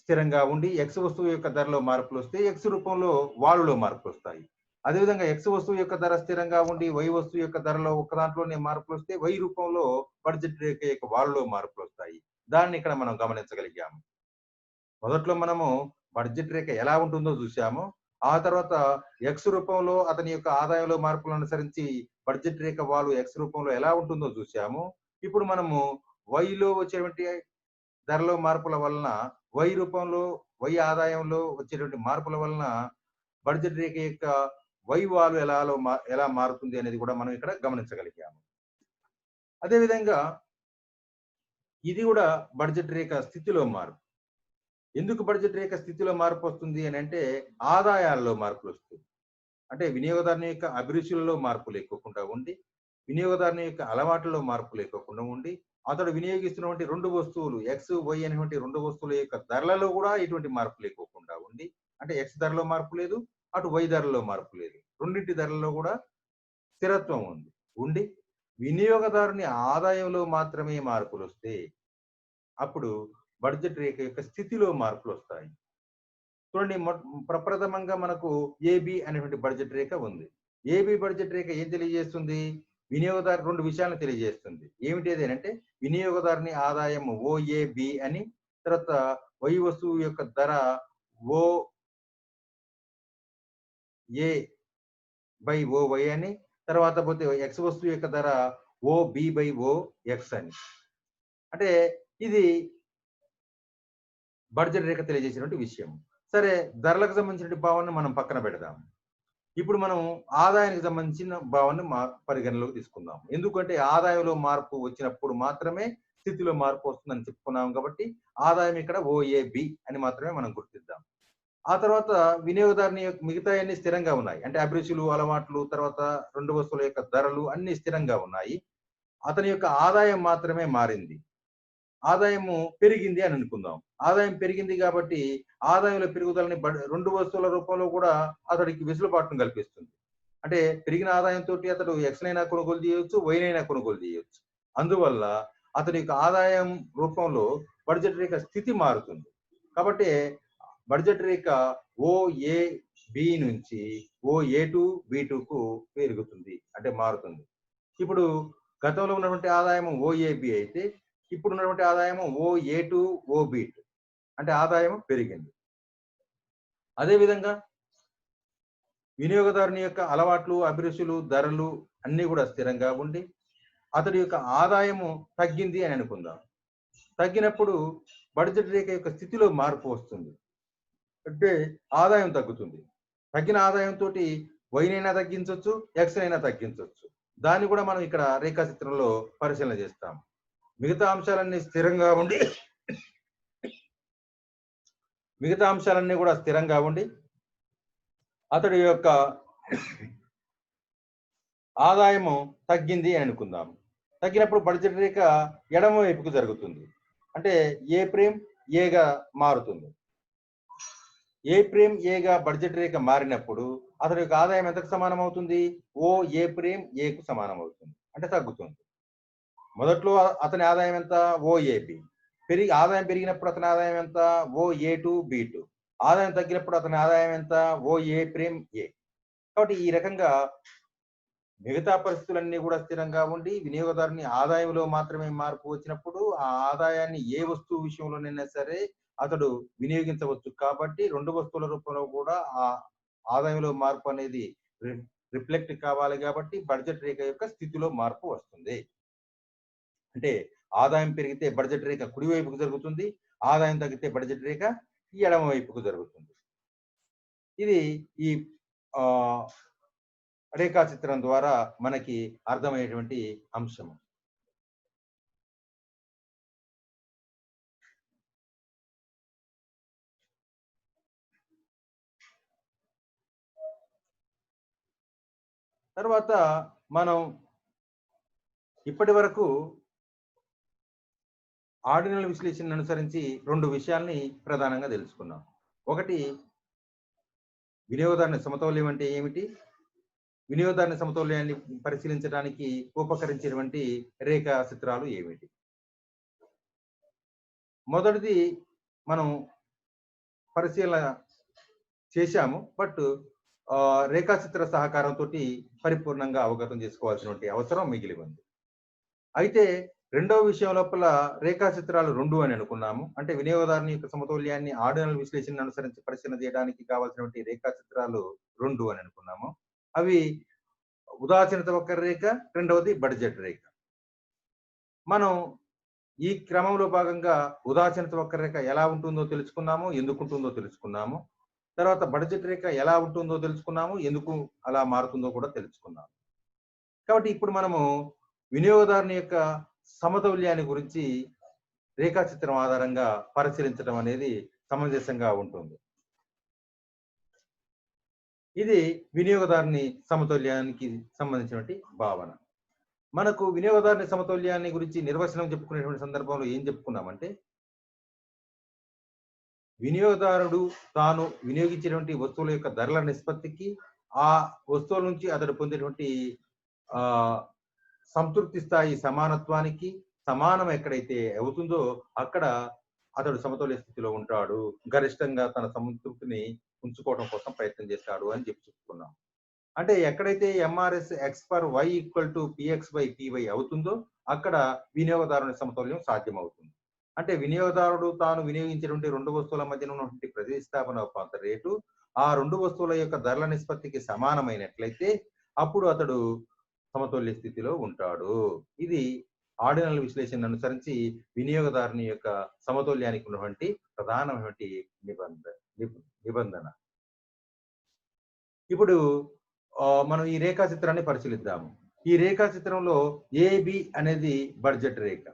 స్థిరంగా ఉండి ఎక్స్ వస్తువు యొక్క ధరలో మార్పులు వస్తే ఎక్స్ రూపంలో వాలులో మార్పులు వస్తాయి. అదేవిధంగా ఎక్స్ వస్తువు యొక్క ధర స్థిరంగా ఉండి వై వస్తువు యొక్క ధరలో ఒక దాంట్లోనే మార్పులు వస్తే వై రూపంలో బడ్జెట్ రేఖ యొక్క వాలులో మార్పులు వస్తాయి. దాన్ని ఇక్కడ మనం గమనించగలిగాము. మొదట్లో మనము బడ్జెట్ రేఖ ఎలా ఉంటుందో చూసాము. ఆ తర్వాత ఎక్స్ రూపంలో అతని యొక్క ఆదాయంలో మార్పులను అనుసరించి బడ్జెట్ రేఖ వాలు ఎక్స్ రూపంలో ఎలా ఉంటుందో చూసాము. ఇప్పుడు మనము వైలో వచ్చేటువంటి ధరలో మార్పుల వలన వై రూపంలో వై ఆదాయంలో వచ్చేటువంటి మార్పుల వలన బడ్జెట్ రేఖ యొక్క వై వాలు ఎలా మారుతుంది అనేది కూడా మనం ఇక్కడ గమనించగలిగాము. అదేవిధంగా ఇది కూడా బడ్జెట్ రేఖ స్థితిలో మార్పు. ఎందుకు బడ్జెట్ రేఖ స్థితిలో మార్పు వస్తుంది అని అంటే ఆదాయాల్లో మార్పులు వస్తాయి. అంటే వినియోగదారుని యొక్క అభిరుచులలో మార్పు లేకోకుండా ఉండి, వినియోగదారుని యొక్క అలవాట్లలో మార్పు లేకోకుండా ఉండి, అతడు వినియోగిస్తున్నటువంటి 2 వస్తువులు ఎక్స్, వై అనేటువంటి 2 వస్తువుల యొక్క ధరలలో కూడా ఎటువంటి మార్పు లేకోకుండా ఉండి, అంటే ఎక్స్ ధరలో మార్పు లేదు, అటు వై ధరలో మార్పు లేదు. రెండింటి ధరల్లో కూడా స్థిరత్వం ఉంది. ఉండి వినియోగదారుని ఆదాయంలో మాత్రమే మార్పులొస్తే, అప్పుడు బడ్జెట్ రేఖ యొక్క స్థితిలో మార్పులొస్తాయి. చూడండి ప్రప్రథమంగా మనకు ఏబి అనేటువంటి బడ్జెట్ రేఖ ఉంది. ఏబి బడ్జెట్ రేఖ ఏం తెలియజేస్తుంది? వినియోగదారు 2 విషయాలను తెలియజేస్తుంది. ఏమిటి అది అనంటే వినియోగదారుని ఆదాయం ఓఏబి అని, తర్వాత వై వస్తువు యొక్క ధర ఓఏ బై ఓవై అని, తర్వాత పోతే ఎక్స్ వస్తువు యొక్క ధర ఓబి బై ఓఎక్స్ అని. అంటే ఇది బడ్జెట్ రేఖ తెలియజేసినటువంటి విషయం. సరే, ధరలకు సంబంధించిన భావనను మనం పక్కన పెడదాం. ఇప్పుడు మనం ఆదాయానికి సంబంధించిన భావనను పరిగణలోకి తీసుకుందాం. ఎందుకంటే ఆదాయంలో మార్పు వచ్చినప్పుడు మాత్రమే స్థితిలో మార్పు వస్తుందని చెప్పుకున్నాం కాబట్టి ఆదాయం ఇక్కడ ఓఏబి అని మాత్రమే మనం గుర్తిద్దాం. ఆ తర్వాత వినియోగదారుని యొక్క మిగతా అన్ని స్థిరంగా ఉన్నాయి. అంటే అభిరుచులు, అలవాట్లు, తర్వాత 2 వస్తువుల యొక్క ధరలు అన్ని స్థిరంగా ఉన్నాయి. అతని యొక్క ఆదాయం మాత్రమే మారింది. ఆదాయము పెరిగింది అని అనుకుందాం. ఆదాయం పెరిగింది కాబట్టి ఆదాయంలో పెరుగుదలని 2 వస్తువుల రూపంలో కూడా అతడికి వెసులుబాటును కల్పిస్తుంది. అంటే పెరిగిన ఆదాయంతో అతడు ఎక్స్‌నైనా కొనుగోలు చేయొచ్చు, వైనైనా కొనుగోలు చేయొచ్చు. అందువల్ల అతని యొక్క ఆదాయం రూపంలో బడ్జెట్ రేఖ స్థితి మారుతుంది. కాబట్టి బడ్జెట్ రేఖ ఓఏబి నుంచి ఓఏ2 బి2కు పెరుగుతుంది, అంటే మారుతుంది. ఇప్పుడు గతంలో ఉన్నటువంటి ఆదాయం ఓఏబి అయితే ఇప్పుడు ఉన్నటువంటి ఆదాయం ఓఏ2 ఓబి2, అంటే ఆదాయం పెరిగింది. అదేవిధంగా వినియోగదారుని యొక్క అలవాట్లు, అభిరుచులు, ధరలు అన్నీ కూడా స్థిరంగా ఉండి అతడి యొక్క ఆదాయము తగ్గింది అని అనుకుందాం. తగ్గినప్పుడు బడ్జెట్ రేఖ యొక్క స్థితిలో మార్పు వస్తుంది. అంటే ఆదాయం తగ్గుతుంది. తగ్గిన ఆదాయంతో వైనైనా తగ్గించవచ్చు, ఎక్స్‌నైనా తగ్గించవచ్చు. దాన్ని కూడా మనం ఇక్కడ రేఖాచిత్రంలో పరిశీలన చేస్తాం. మిగతా అంశాలన్నీ కూడా స్థిరంగా ఉండి అతడి యొక్క ఆదాయము తగ్గింది అని అనుకుందాం. తగ్గినప్పుడు బడ్జెట్ రేఖ ఎడమ వైపుకు జరుగుతుంది. అంటే ఏ ప్రైమ్ ఏగా మారుతుంది. ఏ ప్రైమ్ ఏగా బడ్జెట్ రేఖ మారినప్పుడు అతడి యొక్క ఆదాయం ఎంతకు సమానం అవుతుంది? ఏ ప్రైమ్ ఏకు సమానం అవుతుంది, అంటే తగ్గుతుంది. మొదట్లో అతని ఆదాయం ఎంత? ఓఏబి. ఆదాయం పెరిగినప్పుడు అతని ఆదాయం ఎంత? ఓఏ2 బి2. ఆదాయం తగ్గినప్పుడు అతని ఆదాయం ఎంత? ఓఏ ప్రైమ్ ఏ. కాబట్టి ఈ రకంగా మిగతా పరిస్థితులన్నీ కూడా స్థిరంగా ఉండి వినియోగదారుని ఆదాయంలో మాత్రమే మార్పు వచ్చినప్పుడు ఆ ఆదాయాన్ని ఏ వస్తువు విషయంలోనైనా సరే అతడు వినియోగించవచ్చు. కాబట్టి 2 వస్తువుల రూపంలో కూడా ఆ ఆదాయంలో మార్పు అనేది రిఫ్లెక్ట్ కావాలి. కాబట్టి బడ్జెట్ రేఖ యొక్క స్థితిలో మార్పు వస్తుంది. అంటే ఆదాయం పెరిగితే బడ్జెట్ రేఖ కుడివైపుకు జరుగుతుంది, ఆదాయం తగ్గితే బడ్జెట్ రేఖ ఎడమ వైపుకు జరుగుతుంది. ఇది ఈ రేఖాచిత్రం ద్వారా మనకి అర్థమయ్యేటువంటి అంశము. తర్వాత మనం ఇప్పటి వరకు ఆర్డినల్ విశ్లేషణను అనుసరించి 2 విషయాల్ని ప్రధానంగా తెలుసుకున్నాం. ఒకటి, వినియోగదారుని సమతౌల్యం అంటే ఏమిటి? వినియోగదారుని సమతౌల్యాన్ని పరిశీలించడానికి ఉపకరించేటువంటి రేఖా చిత్రాలు ఏమిటి? మొదటిది మనం పరిశీలన చేశాము, బట్ రేఖాచిత్ర సహకారంతో పరిపూర్ణంగా అవగతం చేసుకోవాల్సినటువంటి అవసరం మిగిలి ఉంది. అయితే రెండవ విషయం లోపల రేఖాచిత్రాలు 2 అని అనుకున్నాము. అంటే వినియోగదారుని యొక్క సమతౌల్యాన్ని ఆర్డినల్ విశ్లేషణ అనుసరించి పరిశీలన చేయడానికి కావాల్సినటువంటి రేఖాచిత్రాలు 2 అని అనుకున్నాము. అవి ఉదాసీనత వక్రరేఖ, రెండవది బడ్జెట్ రేఖ. మనం ఈ క్రమంలో భాగంగా ఉదాసీనత వక్రరేఖ ఎలా ఉంటుందో తెలుసుకున్నాము, ఎందుకు ఉంటుందో తెలుసుకున్నాము. తర్వాత బడ్జెట్ రేఖ ఎలా ఉంటుందో తెలుసుకున్నాము, ఎందుకు అలా మారుతుందో కూడా తెలుసుకున్నాము. కాబట్టి ఇప్పుడు మనము వినియోగదారుని యొక్క సమతౌల్యాన్ని గురించి రేఖాచిత్రం ఆధారంగా పరిశీలించడం అనేది సమంజసంగా ఉంటుంది. ఇది వినియోగదారుని సమతుల్యానికి సంబంధించినటువంటి భావన. మనకు వినియోగదారుని సమతుల్యాన్ని గురించి నిర్వచనం చెప్పుకునేటువంటి సందర్భంలో ఏం చెప్పుకున్నామంటే, వినియోగదారుడు తాను వినియోగించినటువంటి వస్తువుల యొక్క ధరల నిష్పత్తికి, ఆ వస్తువుల నుంచి అతడు పొందేటువంటి ఆహ్, సంతృప్తి స్థాయి సమానత్వానికి సమానం ఎక్కడైతే అవుతుందో అక్కడ అతడు సమతుల్య స్థితిలో ఉంటాడు. గరిష్టంగా తన సంతృప్తిని ఉంచుకోవడం కోసం ప్రయత్నం చేస్తాడు అని చెప్పుకున్నాం. అంటే ఎక్కడైతే MRS x per y equal to Px by Py అవుతుందో అక్కడ వినియోగదారుని సమతుల్యం సాధ్యమవుతుంది. అంటే వినియోగదారుడు తాను వినియోగించినటువంటి రెండు వస్తువుల మధ్యన ఉన్నటువంటి ప్రతిస్థాపన ఒప్పంద రేటు ఆ రెండు వస్తువుల యొక్క ధరల నిష్పత్తికి సమానమైనట్లయితే అప్పుడు అతడు సమతుల్య స్థితిలో ఉంటాడు. ఇది ఆర్డినల్ విశ్లేషణ అనుసరించి వినియోగదారుని యొక్క సమతుల్యానికి ఉన్నటువంటి ప్రధానమైనటువంటి నిబంధన. ఇప్పుడు మనం ఈ రేఖాచిత్రాన్ని పరిశీలిద్దాము. ఈ రేఖాచిత్రంలో ఏబి అనేది బడ్జెట్ రేఖ.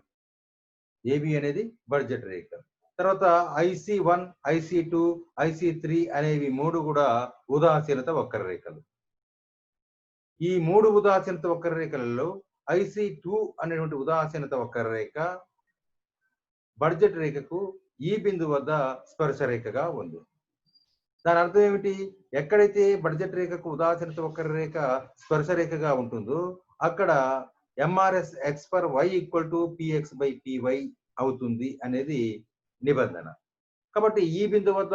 ఏబి అనేది బడ్జెట్ రేఖ. తర్వాత IC1, IC2, IC3 అనేవి మూడు కూడా ఉదాసీనత వక్రరేఖలు. ఈ మూడు ఉదాసీనత వక్రరేఖలలో IC2 అనేటువంటి ఉదాసీనత వక్రరేఖ బడ్జెట్ రేఖకు ఈ బిందువు వద్ద స్పర్శ రేఖగా ఉంది. దాని అర్థం ఏమిటి? ఎక్కడైతే బడ్జెట్ రేఖకు ఉదాసీనత వక్రరేఖ స్పర్శ రేఖగా ఉంటుందో అక్కడ MRS x per y equal to Px by Py అవుతుంది అనేది నిబంధన. కాబట్టి ఈ బిందువు వద్ద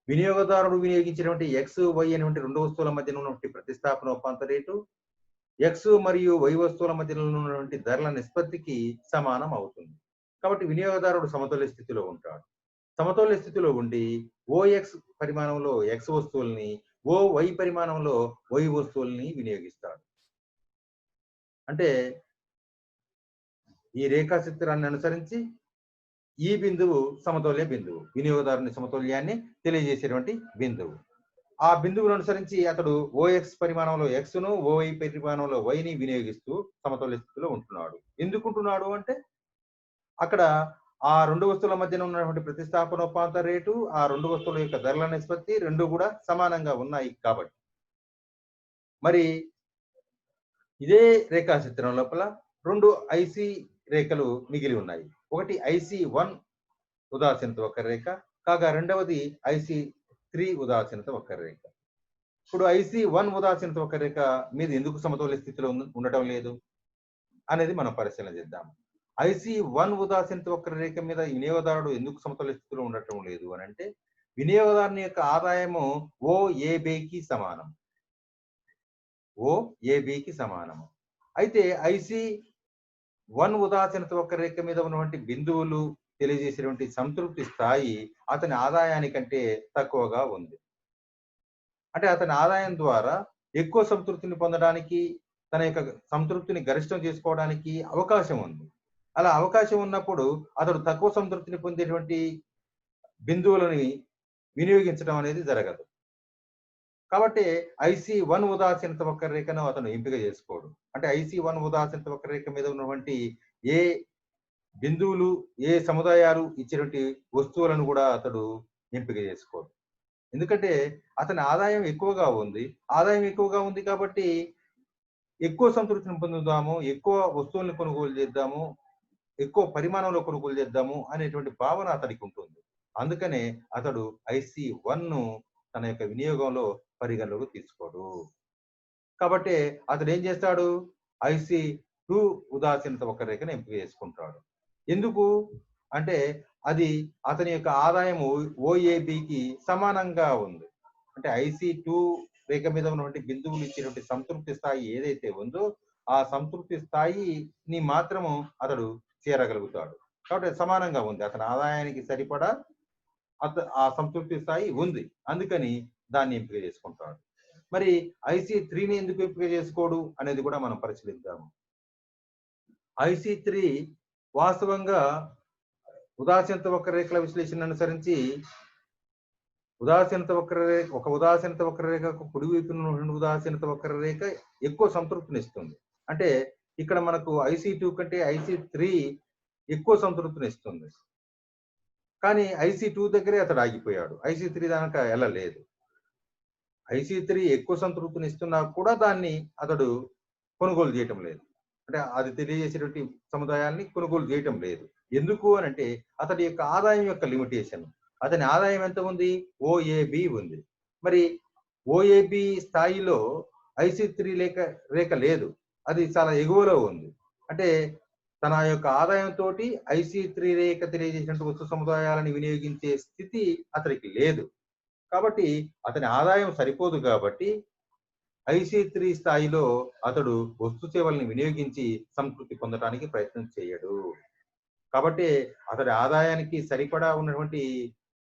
వినియోగదారుడు వినియోగించినటువంటి ఎక్స్ వై అనేటువంటి రెండు వస్తువుల మధ్యన ఉన్నటువంటి ప్రతిస్థాపన ఒప్పంద రేటు ఎక్స్ మరియు వై వస్తువుల మధ్యలో ఉన్నటువంటి ధరల నిష్పత్తికి సమానం అవుతుంది. కాబట్టి వినియోగదారుడు సమతుల్య స్థితిలో ఉంటాడు. సమతుల్య స్థితిలో ఉండి ఓఎక్స్ పరిమాణంలో ఎక్స్ వస్తువుల్ని ఓ వై పరిమాణంలో వై వస్తువుల్ని వినియోగిస్తాడు. అంటే ఈ రేఖాచిత్రాన్ని అనుసరించి ఈ బిందువు సమతుల్య బిందువు, వినియోగదారుని సమతుల్యాన్ని తెలియజేసేటువంటి బిందువు. ఆ బిందువును అనుసరించి అతడు ఓఎక్స్ పరిమాణంలో ఎక్స్ ను ఓవై పరిమాణంలో వైని వినియోగిస్తూ సమతుల్య స్థితిలో ఉంటున్నాడు. ఎందుకుంటున్నాడు అంటే అక్కడ ఆ రెండు వస్తువుల మధ్యన ఉన్నటువంటి ప్రతిస్థాపన ఒప్పంద రేటు ఆ రెండు వస్తువుల యొక్క ధరల నిష్పత్తి రెండు కూడా సమానంగా ఉన్నాయి కాబట్టి. మరి ఇదే రేఖాచిత్రం లోపల రెండు ఐసి రేఖలు మిగిలి ఉన్నాయి. ఒకటి IC1 ఉదాసీనత వక్రరేఖ కాగా రెండవది IC3 ఉదాసీనత వక్రరేఖ. ఇప్పుడు IC1 ఉదాసీనత వక్రరేఖ మీద ఎందుకు సమతుల్య స్థితిలో ఉండటం లేదు అనేది మనం పరిశీలన చేద్దాం. IC1 ఉదాసీనత వక్రరేఖ మీద వినియోగదారుడు ఎందుకు సమతుల్య స్థితిలో ఉండటం లేదు అని అంటే వినియోగదారుని యొక్క ఆదాయము OABకి సమానం. OABకి సమానము. అయితే IC1 ఉదాసీనత వక్రరేఖ మీద ఉన్నటువంటి బిందువులు తెలియజేసేటువంటి సంతృప్తి స్థాయి అతని ఆదాయానికంటే తక్కువగా ఉంది. అంటే అతని ఆదాయం ద్వారా ఎక్కువ సంతృప్తిని పొందడానికి తన యొక్క సంతృప్తిని గరిష్టం చేసుకోవడానికి అవకాశం ఉంది. అలా అవకాశం ఉన్నప్పుడు అతడు తక్కువ సంతృప్తిని పొందేటువంటి బిందువులని వినియోగించడం అనేది జరగదు. కాబట్టి IC1 ఉదాసీనత వక్రరేఖను అతను ఎంపిక చేసుకోడు. అంటే IC1 ఉదాసీనత వక్రరేఖ మీద ఉన్నటువంటి ఏ బిందువులు ఏ సముదాయాలు ఇచ్చినటువంటి వస్తువులను కూడా అతడు ఎంపిక చేసుకోడు. ఎందుకంటే అతని ఆదాయం ఎక్కువగా ఉంది. ఆదాయం ఎక్కువగా ఉంది కాబట్టి ఎక్కువ సంతృప్తిని పొందుదాము, ఎక్కువ వస్తువులను కొనుగోలు చేద్దాము, ఎక్కువ పరిమాణంలో కొనుగోలు చేద్దాము అనేటువంటి భావన అతడికి ఉంటుంది. అందుకనే అతడు IC1 ను తన యొక్క వినియోగంలో పరిగణలోకి తీసుకోడు. కాబట్టి అతడు ఏం చేస్తాడు? IC2 ఉదాసీనత వక్రరేఖను ఎంపిక చేసుకుంటాడు. ఎందుకు అంటే అది అతని యొక్క ఆదాయం OABకి సమానంగా ఉంది. అంటే IC2 రేఖ మీద ఉన్నటువంటి బిందువులు ఇచ్చినటువంటి సంతృప్తి స్థాయి ఏదైతే ఉందో ఆ సంతృప్తి స్థాయిని మాత్రము అతడు చేరగలుగుతాడు. కాబట్టి సమానంగా ఉంది. అతని ఆదాయానికి సరిపడా ఆ సంతృప్తి స్థాయి ఉంది. అందుకని దాన్ని ఎంపిక చేసుకుంటాడు. మరి IC3ని ఎందుకు ఎంపిక చేసుకోడు అనేది కూడా మనం పరిశీలిద్దాము. IC3 వాస్తవంగా ఉదాసీనత వక్రరేఖల విశ్లేషణ అనుసరించి ఒక ఉదాసీనత వక్రరేఖకు కుడి వైపున ఉదాసీనత వక్రరేఖ ఎక్కువ సంతృప్తినిస్తుంది. అంటే ఇక్కడ మనకు IC2 కంటే IC3 ఎక్కువ సంతృప్తినిస్తుంది. కానీ IC2 దగ్గరే అతడు ఆగిపోయాడు. IC3 దాకా వెళ్ళలేదు. IC3 ఎక్కువ సంతృప్తిని ఇస్తున్నా కూడా దాన్ని అతడు కొనుగోలు చేయటం లేదు. అంటే అది తెలియజేసేటువంటి సముదాయాన్ని కొనుగోలు చేయటం లేదు. ఎందుకు అనంటే అతడి యొక్క ఆదాయం యొక్క లిమిటేషన్. అతని ఆదాయం ఎంత ఉంది? OAB ఉంది. మరి OAB స్థాయిలో IC3 రేఖ లేదు. అది చాలా ఎగువలో ఉంది. అంటే తన యొక్క ఆదాయంతోటి IC3 రేఖ తెలియజేసినటువంటి వస్తు సముదాయాలను వినియోగించే స్థితి అతనికి లేదు. కాబట్టి అతని ఆదాయం సరిపోదు కాబట్టి IC3 స్థాయిలో అతడు వస్తు సేవల్ని వినియోగించి సంతృప్తి పొందడానికి ప్రయత్నం చేయడు. కాబట్టి అతడి ఆదాయానికి సరిపడా ఉన్నటువంటి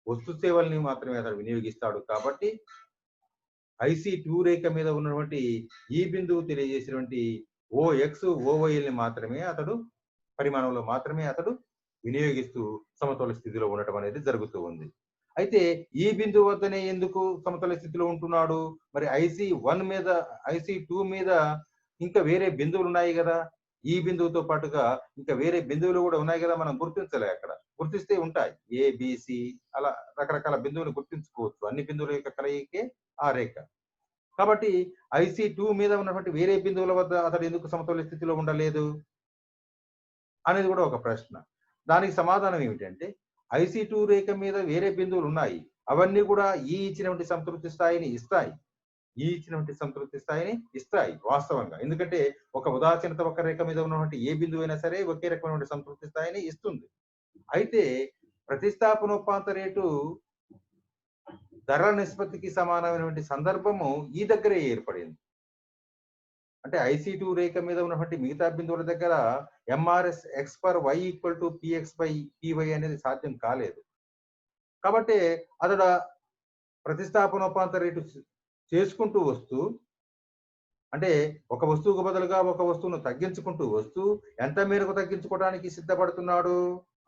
వస్తు సేవల్ని మాత్రమే అతడు వినియోగిస్తాడు. కాబట్టి IC2 రేఖ మీద ఉన్నటువంటి ఈ బిందువు తెలియజేసినటువంటి OX, OYల్ని మాత్రమే అతడు పరిమాణంలో మాత్రమే అతడు వినియోగిస్తూ సమతౌల్య స్థితిలో ఉండటం అనేది జరుగుతూ ఉంది. అయితే ఈ బిందువు వద్దనే ఎందుకు సమతౌల్య స్థితిలో ఉంటున్నాడు? మరి IC1 మీద, IC2 మీద ఇంకా వేరే బిందువులు ఉన్నాయి కదా. ఈ బిందువుతో పాటుగా ఇంకా వేరే బిందువులు కూడా ఉన్నాయి కదా, మనం గుర్తించలే అక్కడ. గుర్తిస్తే ఉంటాయి. ABC అలా రకరకాల బిందువులు గుర్తించుకోవచ్చు. అన్ని బిందువుల యొక్క కలయికే ఆ రేఖ. కాబట్టి IC2 మీద ఉన్నటువంటి వేరే బిందువుల వద్ద అతడు ఎందుకు సమతౌల్య స్థితిలో ఉండలేదు అనేది కూడా ఒక ప్రశ్న. దానికి సమాధానం ఏమిటంటే IC2 రేఖ మీద వేరే బిందువులు ఉన్నాయి. అవన్నీ కూడా ఈ ఇచ్చినటువంటి సంతృప్తి స్థాయిని ఇస్తాయి. వాస్తవంగా. ఎందుకంటే ఒక ఉదాసీనత వక్రరేఖ మీద ఉన్నటువంటి ఏ బిందువు అయినా సరే ఒకే రకమైనటువంటి సంతృప్తి స్థాయిని ఇస్తుంది. అయితే ప్రతిస్థాపనోపాంత రేటు ధరల నిష్పత్తికి సమానమైనటువంటి సందర్భము ఈ దగ్గరే ఏర్పడింది. అంటే IC2 రేఖ మీద ఉన్నటువంటి మిగతా బిందువుల దగ్గర MRS X/Y = PX/PY అనేది సాధ్యం కాలేదు. కాబట్టి అతడు ప్రతిస్థాపనోపాంత రేటు చేసుకుంటూ వస్తూ, అంటే ఒక వస్తువుకు బదులుగా ఒక వస్తువును తగ్గించుకుంటూ వస్తూ ఎంత మేరకు తగ్గించుకోవడానికి సిద్ధపడుతున్నాడు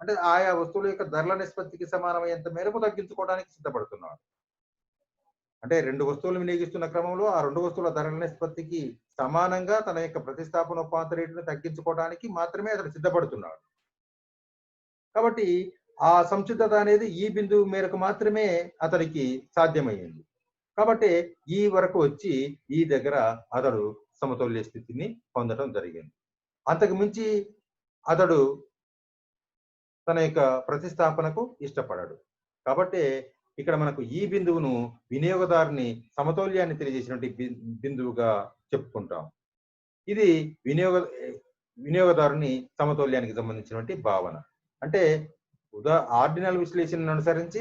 అంటే ఆయా వస్తువుల యొక్క ధరల నిష్పత్తికి సమానమైనంత మేరకు తగ్గించుకోవడానికి సిద్ధపడుతున్నాడు. అంటే 2 వస్తువులు వినియోగిస్తున్న క్రమంలో ఆ 2 వస్తువుల ధరల నిష్పత్తికి సమానంగా తన యొక్క ప్రతిస్థాపనోపాంత రేటును తగ్గించుకోవడానికి మాత్రమే అతడు సిద్ధపడుతున్నాడు. కాబట్టి ఆ సంసిద్ధత అనేది ఈ బిందువు మేరకు మాత్రమే అతడికి సాధ్యమయ్యింది. కాబట్టి ఈ వరకు వచ్చి ఈ దగ్గర అతడు సమతౌల్య స్థితిని పొందడం జరిగింది. అంతకు మించి అతడు తన యొక్క ప్రతిస్థాపనకు ఇష్టపడడు. కాబట్టి ఇక్కడ మనకు ఈ బిందువును వినియోగదారుని సమతౌల్యాన్ని తెలియజేసినటువంటి బిందువుగా చెప్పుకుంటాం. ఇది వినియోగదారుని సమతౌల్యానికి సంబంధించినటువంటి భావన. అంటే ఆర్డినల్ విశ్లేషణను అనుసరించి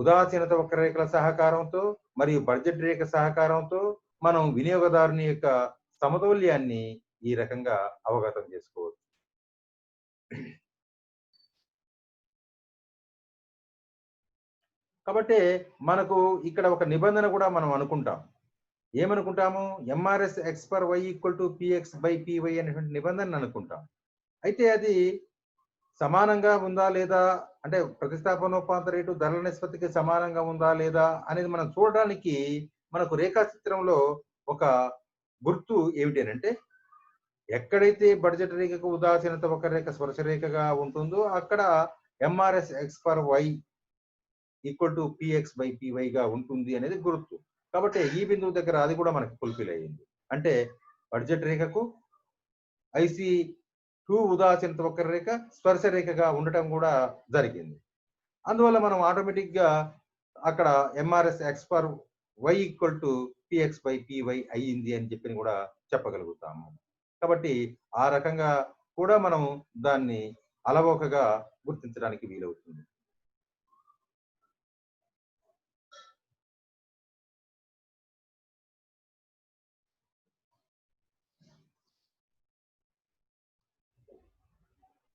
ఉదాసీనత వక్రరేఖల సహకారంతో మరియు బడ్జెట్ రేఖ సహకారంతో మనం వినియోగదారుని యొక్క సమతౌల్యాన్ని ఈ రకంగా అవగతం చేసుకోవచ్చు. కాబట్టి మనకు ఇక్కడ ఒక నిబంధన కూడా మనం అనుకుంటాం. ఏమనుకుంటాము? MRS X/Y = PX/PY అనేటువంటి నిబంధన అనుకుంటాం. అయితే అది సమానంగా ఉందా లేదా, అంటే ప్రతిస్థాపనోపాంత రేటు ధరల నిష్పత్తికి సమానంగా ఉందా లేదా అనేది మనం చూడడానికి మనకు రేఖాచిత్రంలో ఒక గుర్తు ఏమిటంటే, ఎక్కడైతే బడ్జెట్ రేఖకు ఉదాసీనత వక్రరేఖ స్పర్శ రేఖగా ఉంటుందో అక్కడ MRS X/Y = PX/PY గా ఉంటుంది అనేది గుర్తు. కాబట్టి ఈ బిందువు దగ్గర అది కూడా మనకు ఫుల్ఫిల్ అయ్యింది. అంటే బడ్జెట్ రేఖకు IC2 ఉదాసీనత వక్రరేఖ స్పర్శ రేఖగా ఉండటం కూడా జరిగింది. అందువల్ల మనం ఆటోమేటిక్ గా అక్కడ MRS X/Y = PX/PY అయ్యింది అని చెప్పి కూడా చెప్పగలుగుతాము. కాబట్టి ఆ రకంగా కూడా మనం దాన్ని అలవోకగా గుర్తించడానికి వీలవుతుంది.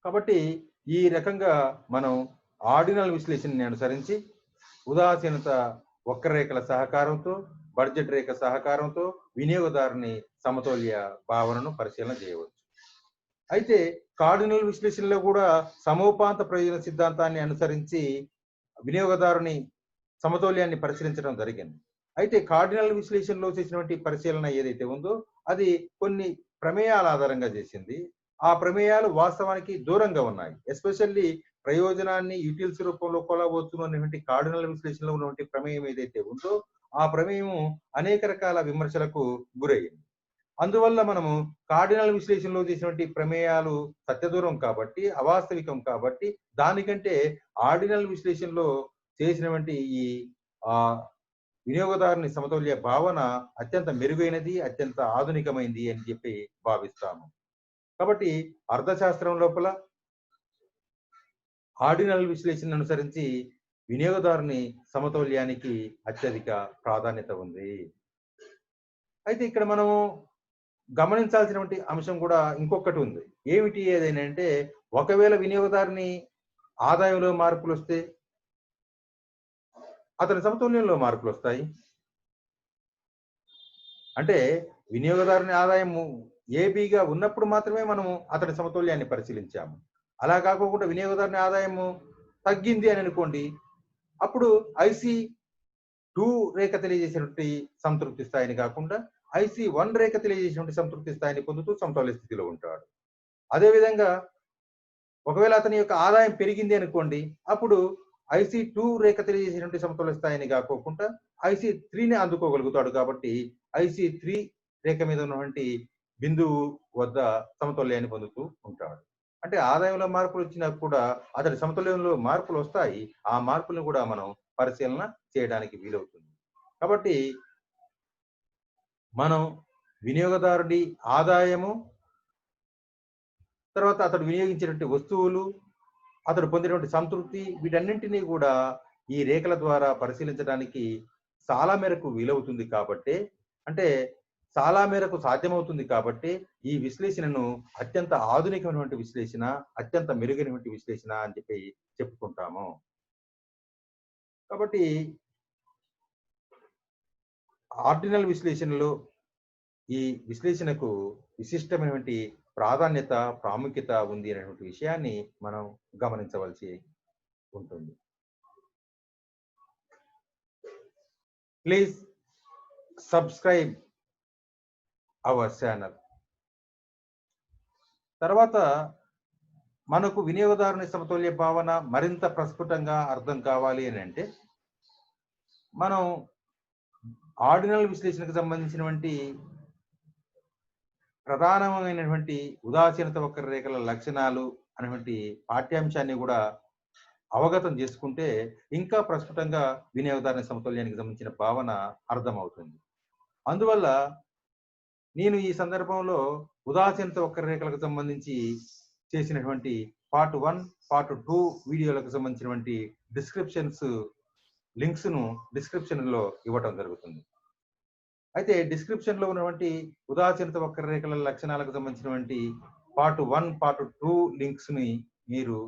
కాబట్టి ఈ రకంగా మనం ఆర్డినల్ విశ్లేషణని అనుసరించి ఉదాసీనత వక్రరేఖల సహకారంతో బడ్జెట్ రేఖ సహకారంతో వినియోగదారుని సమతౌల్య భావనను పరిశీలన చేయవచ్చు. అయితే కార్డినల్ విశ్లేషణలో కూడా సమోపాంత ప్రయోజన సిద్ధాంతాన్ని అనుసరించి వినియోగదారుని సమతౌల్యాన్ని పరిశీలించడం జరిగింది. అయితే కార్డినల్ విశ్లేషణలో చేసినటువంటి పరిశీలన ఏదైతే ఉందో అది కొన్ని ప్రమేయాల ఆధారంగా చేసింది. ఆ ప్రమేయాలు వాస్తవానికి దూరంగా ఉన్నాయి. ఎస్పెషల్లీ ప్రయోజనాన్ని యూటిల్స్ రూపంలో కొలవచ్చును అనేటువంటి కార్డినల్ విశ్లేషణలో ఉన్నటువంటి ప్రమేయం ఏదైతే ఉందో ఆ ప్రమేయం అనేక రకాల విమర్శలకు గురయ్యింది. అందువల్ల మనము కార్డినల్ విశ్లేషణలో చేసినటువంటి ప్రమేయాలు సత్యదూరం కాబట్టి, అవాస్తవికం కాబట్టి, దానికంటే ఆర్డినల్ విశ్లేషణలో చేసినటువంటి ఈ వినియోగదారుని సమతౌల్య భావన అత్యంత మెరుగైనది, అత్యంత ఆధునికమైంది అని చెప్పి భావిస్తాము. కాబట్టి అర్థశాస్త్రం లోపల ఆర్డినల్ విశ్లేషణ అనుసరించి వినియోగదారుని సమతౌల్యానికి అత్యధిక ప్రాధాన్యత ఉంది. అయితే ఇక్కడ మనము గమనించాల్సినటువంటి అంశం కూడా ఇంకొకటి ఉంది. ఏమిటి ఏదైనా అంటే, ఒకవేళ వినియోగదారుని ఆదాయంలో మార్పులు వస్తే అతని సమతౌల్యంలో మార్పులు వస్తాయి. అంటే వినియోగదారుని ఆదాయము ఏబిగా ఉన్నప్పుడు మాత్రమే మనము అతని సమతౌల్యాన్ని పరిశీలించాము. అలా కాకుండా వినియోగదారుని ఆదాయము తగ్గింది అని అనుకోండి, అప్పుడు IC2 రేఖ తెలియజేసినటువంటి సంతృప్తి స్థాయిని కాకుండా IC1 రేఖ తెలియజేసినటువంటి సంతృప్తి స్థాయిని పొందుతూ సమతౌల్య స్థితిలో ఉంటాడు. అదేవిధంగా ఒకవేళ అతని యొక్క ఆదాయం పెరిగింది అనుకోండి, అప్పుడు IC2 రేఖ తెలియజేసినటువంటి సమతౌల్య స్థాయిని కాకోకుండా IC3ని అందుకోగలుగుతాడు. కాబట్టి IC3 రేఖ మీద ఉన్నటువంటి బిందువు వద్ద సమతౌల్యాన్ని పొందుతూ ఉంటాడు. అంటే ఆదాయంలో మార్పులు వచ్చినా కూడా అతడి సమతౌల్యంలో మార్పులు వస్తాయి. ఆ మార్పులను కూడా మనం పరిశీలన చేయడానికి వీలవుతుంది. కాబట్టి మనం వినియోగదారుడి ఆదాయము, తర్వాత అతడు వినియోగించినటువంటి వస్తువులు, అతడు పొందినటువంటి సంతృప్తి, వీటన్నింటినీ కూడా ఈ రేఖల ద్వారా పరిశీలించడానికి చాలా మేరకు వీలవుతుంది కాబట్టి, అంటే చాలా మేరకు సాధ్యమవుతుంది కాబట్టి, ఈ విశ్లేషణను అత్యంత ఆధునికమైనటువంటి విశ్లేషణ, అత్యంత మెరుగైనటువంటి విశ్లేషణ అని చెప్పి చెప్పుకుంటాము. కాబట్టి ఆర్డినల్ విశ్లేషణలో ఈ విశ్లేషణకు విశిష్టమైనటువంటి ప్రాధాన్యత, ప్రాముఖ్యత ఉంది అనేటువంటి విషయాన్ని మనం గమనించవలసి ఉంటుంది. Please subscribe our channel. తర్వాత మనకు వినియోగదారుని సమతౌల్య భావన మరింత ప్రస్ఫుటంగా అర్థం కావాలి అని అంటే, మనం ఆర్డినల్ విశ్లేషణకు సంబంధించినటువంటి ప్రధానమైనటువంటి ఉదాసీనత వక్రరేఖల లక్షణాలు అనేటువంటి పాఠ్యాంశాన్ని కూడా అవగతం చేసుకుంటే ఇంకా ప్రస్ఫుటంగా వినియోగదారుని సమతౌల్యానికి సంబంధించిన భావన అర్థమవుతుంది. అందువల్ల నేను ఈ సందర్భంలో ఉదాసీనత వక్రరేఖలకు సంబంధించి చేసినటువంటి పార్ట్ 1, పార్ట్ 2 వీడియోలకు సంబంధించినటువంటి లింక్స్ ను డిస్క్రిప్షన్ లో ఇవ్వటం జరుగుతుంది. అయితే డిస్క్రిప్షన్ లో ఉన్నటువంటి ఉదాసీనత వక్రరేఖల లక్షణాలకు సంబంధించినటువంటి పార్ట్ 1, పార్ట్ 2 లింక్స్ ని మీరు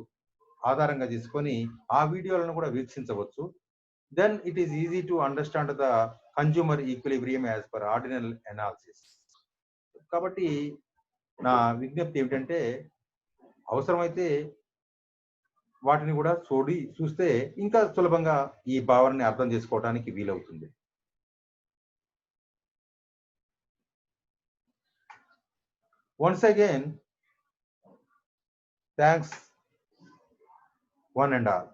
ఆధారంగా తీసుకొని ఆ వీడియోలను కూడా వీక్షించవచ్చు. Then it is easy to understand the consumer equilibrium as per ordinal analysis. కాబట్టి నా విజ్ఞప్తి ఏమిటంటే, అవసరమైతే వాటిని కూడా చూస్తే ఇంకా సులభంగా ఈ భావనని అర్థం చేసుకోవడానికి వీలవుతుంది. Once again, thanks one and all.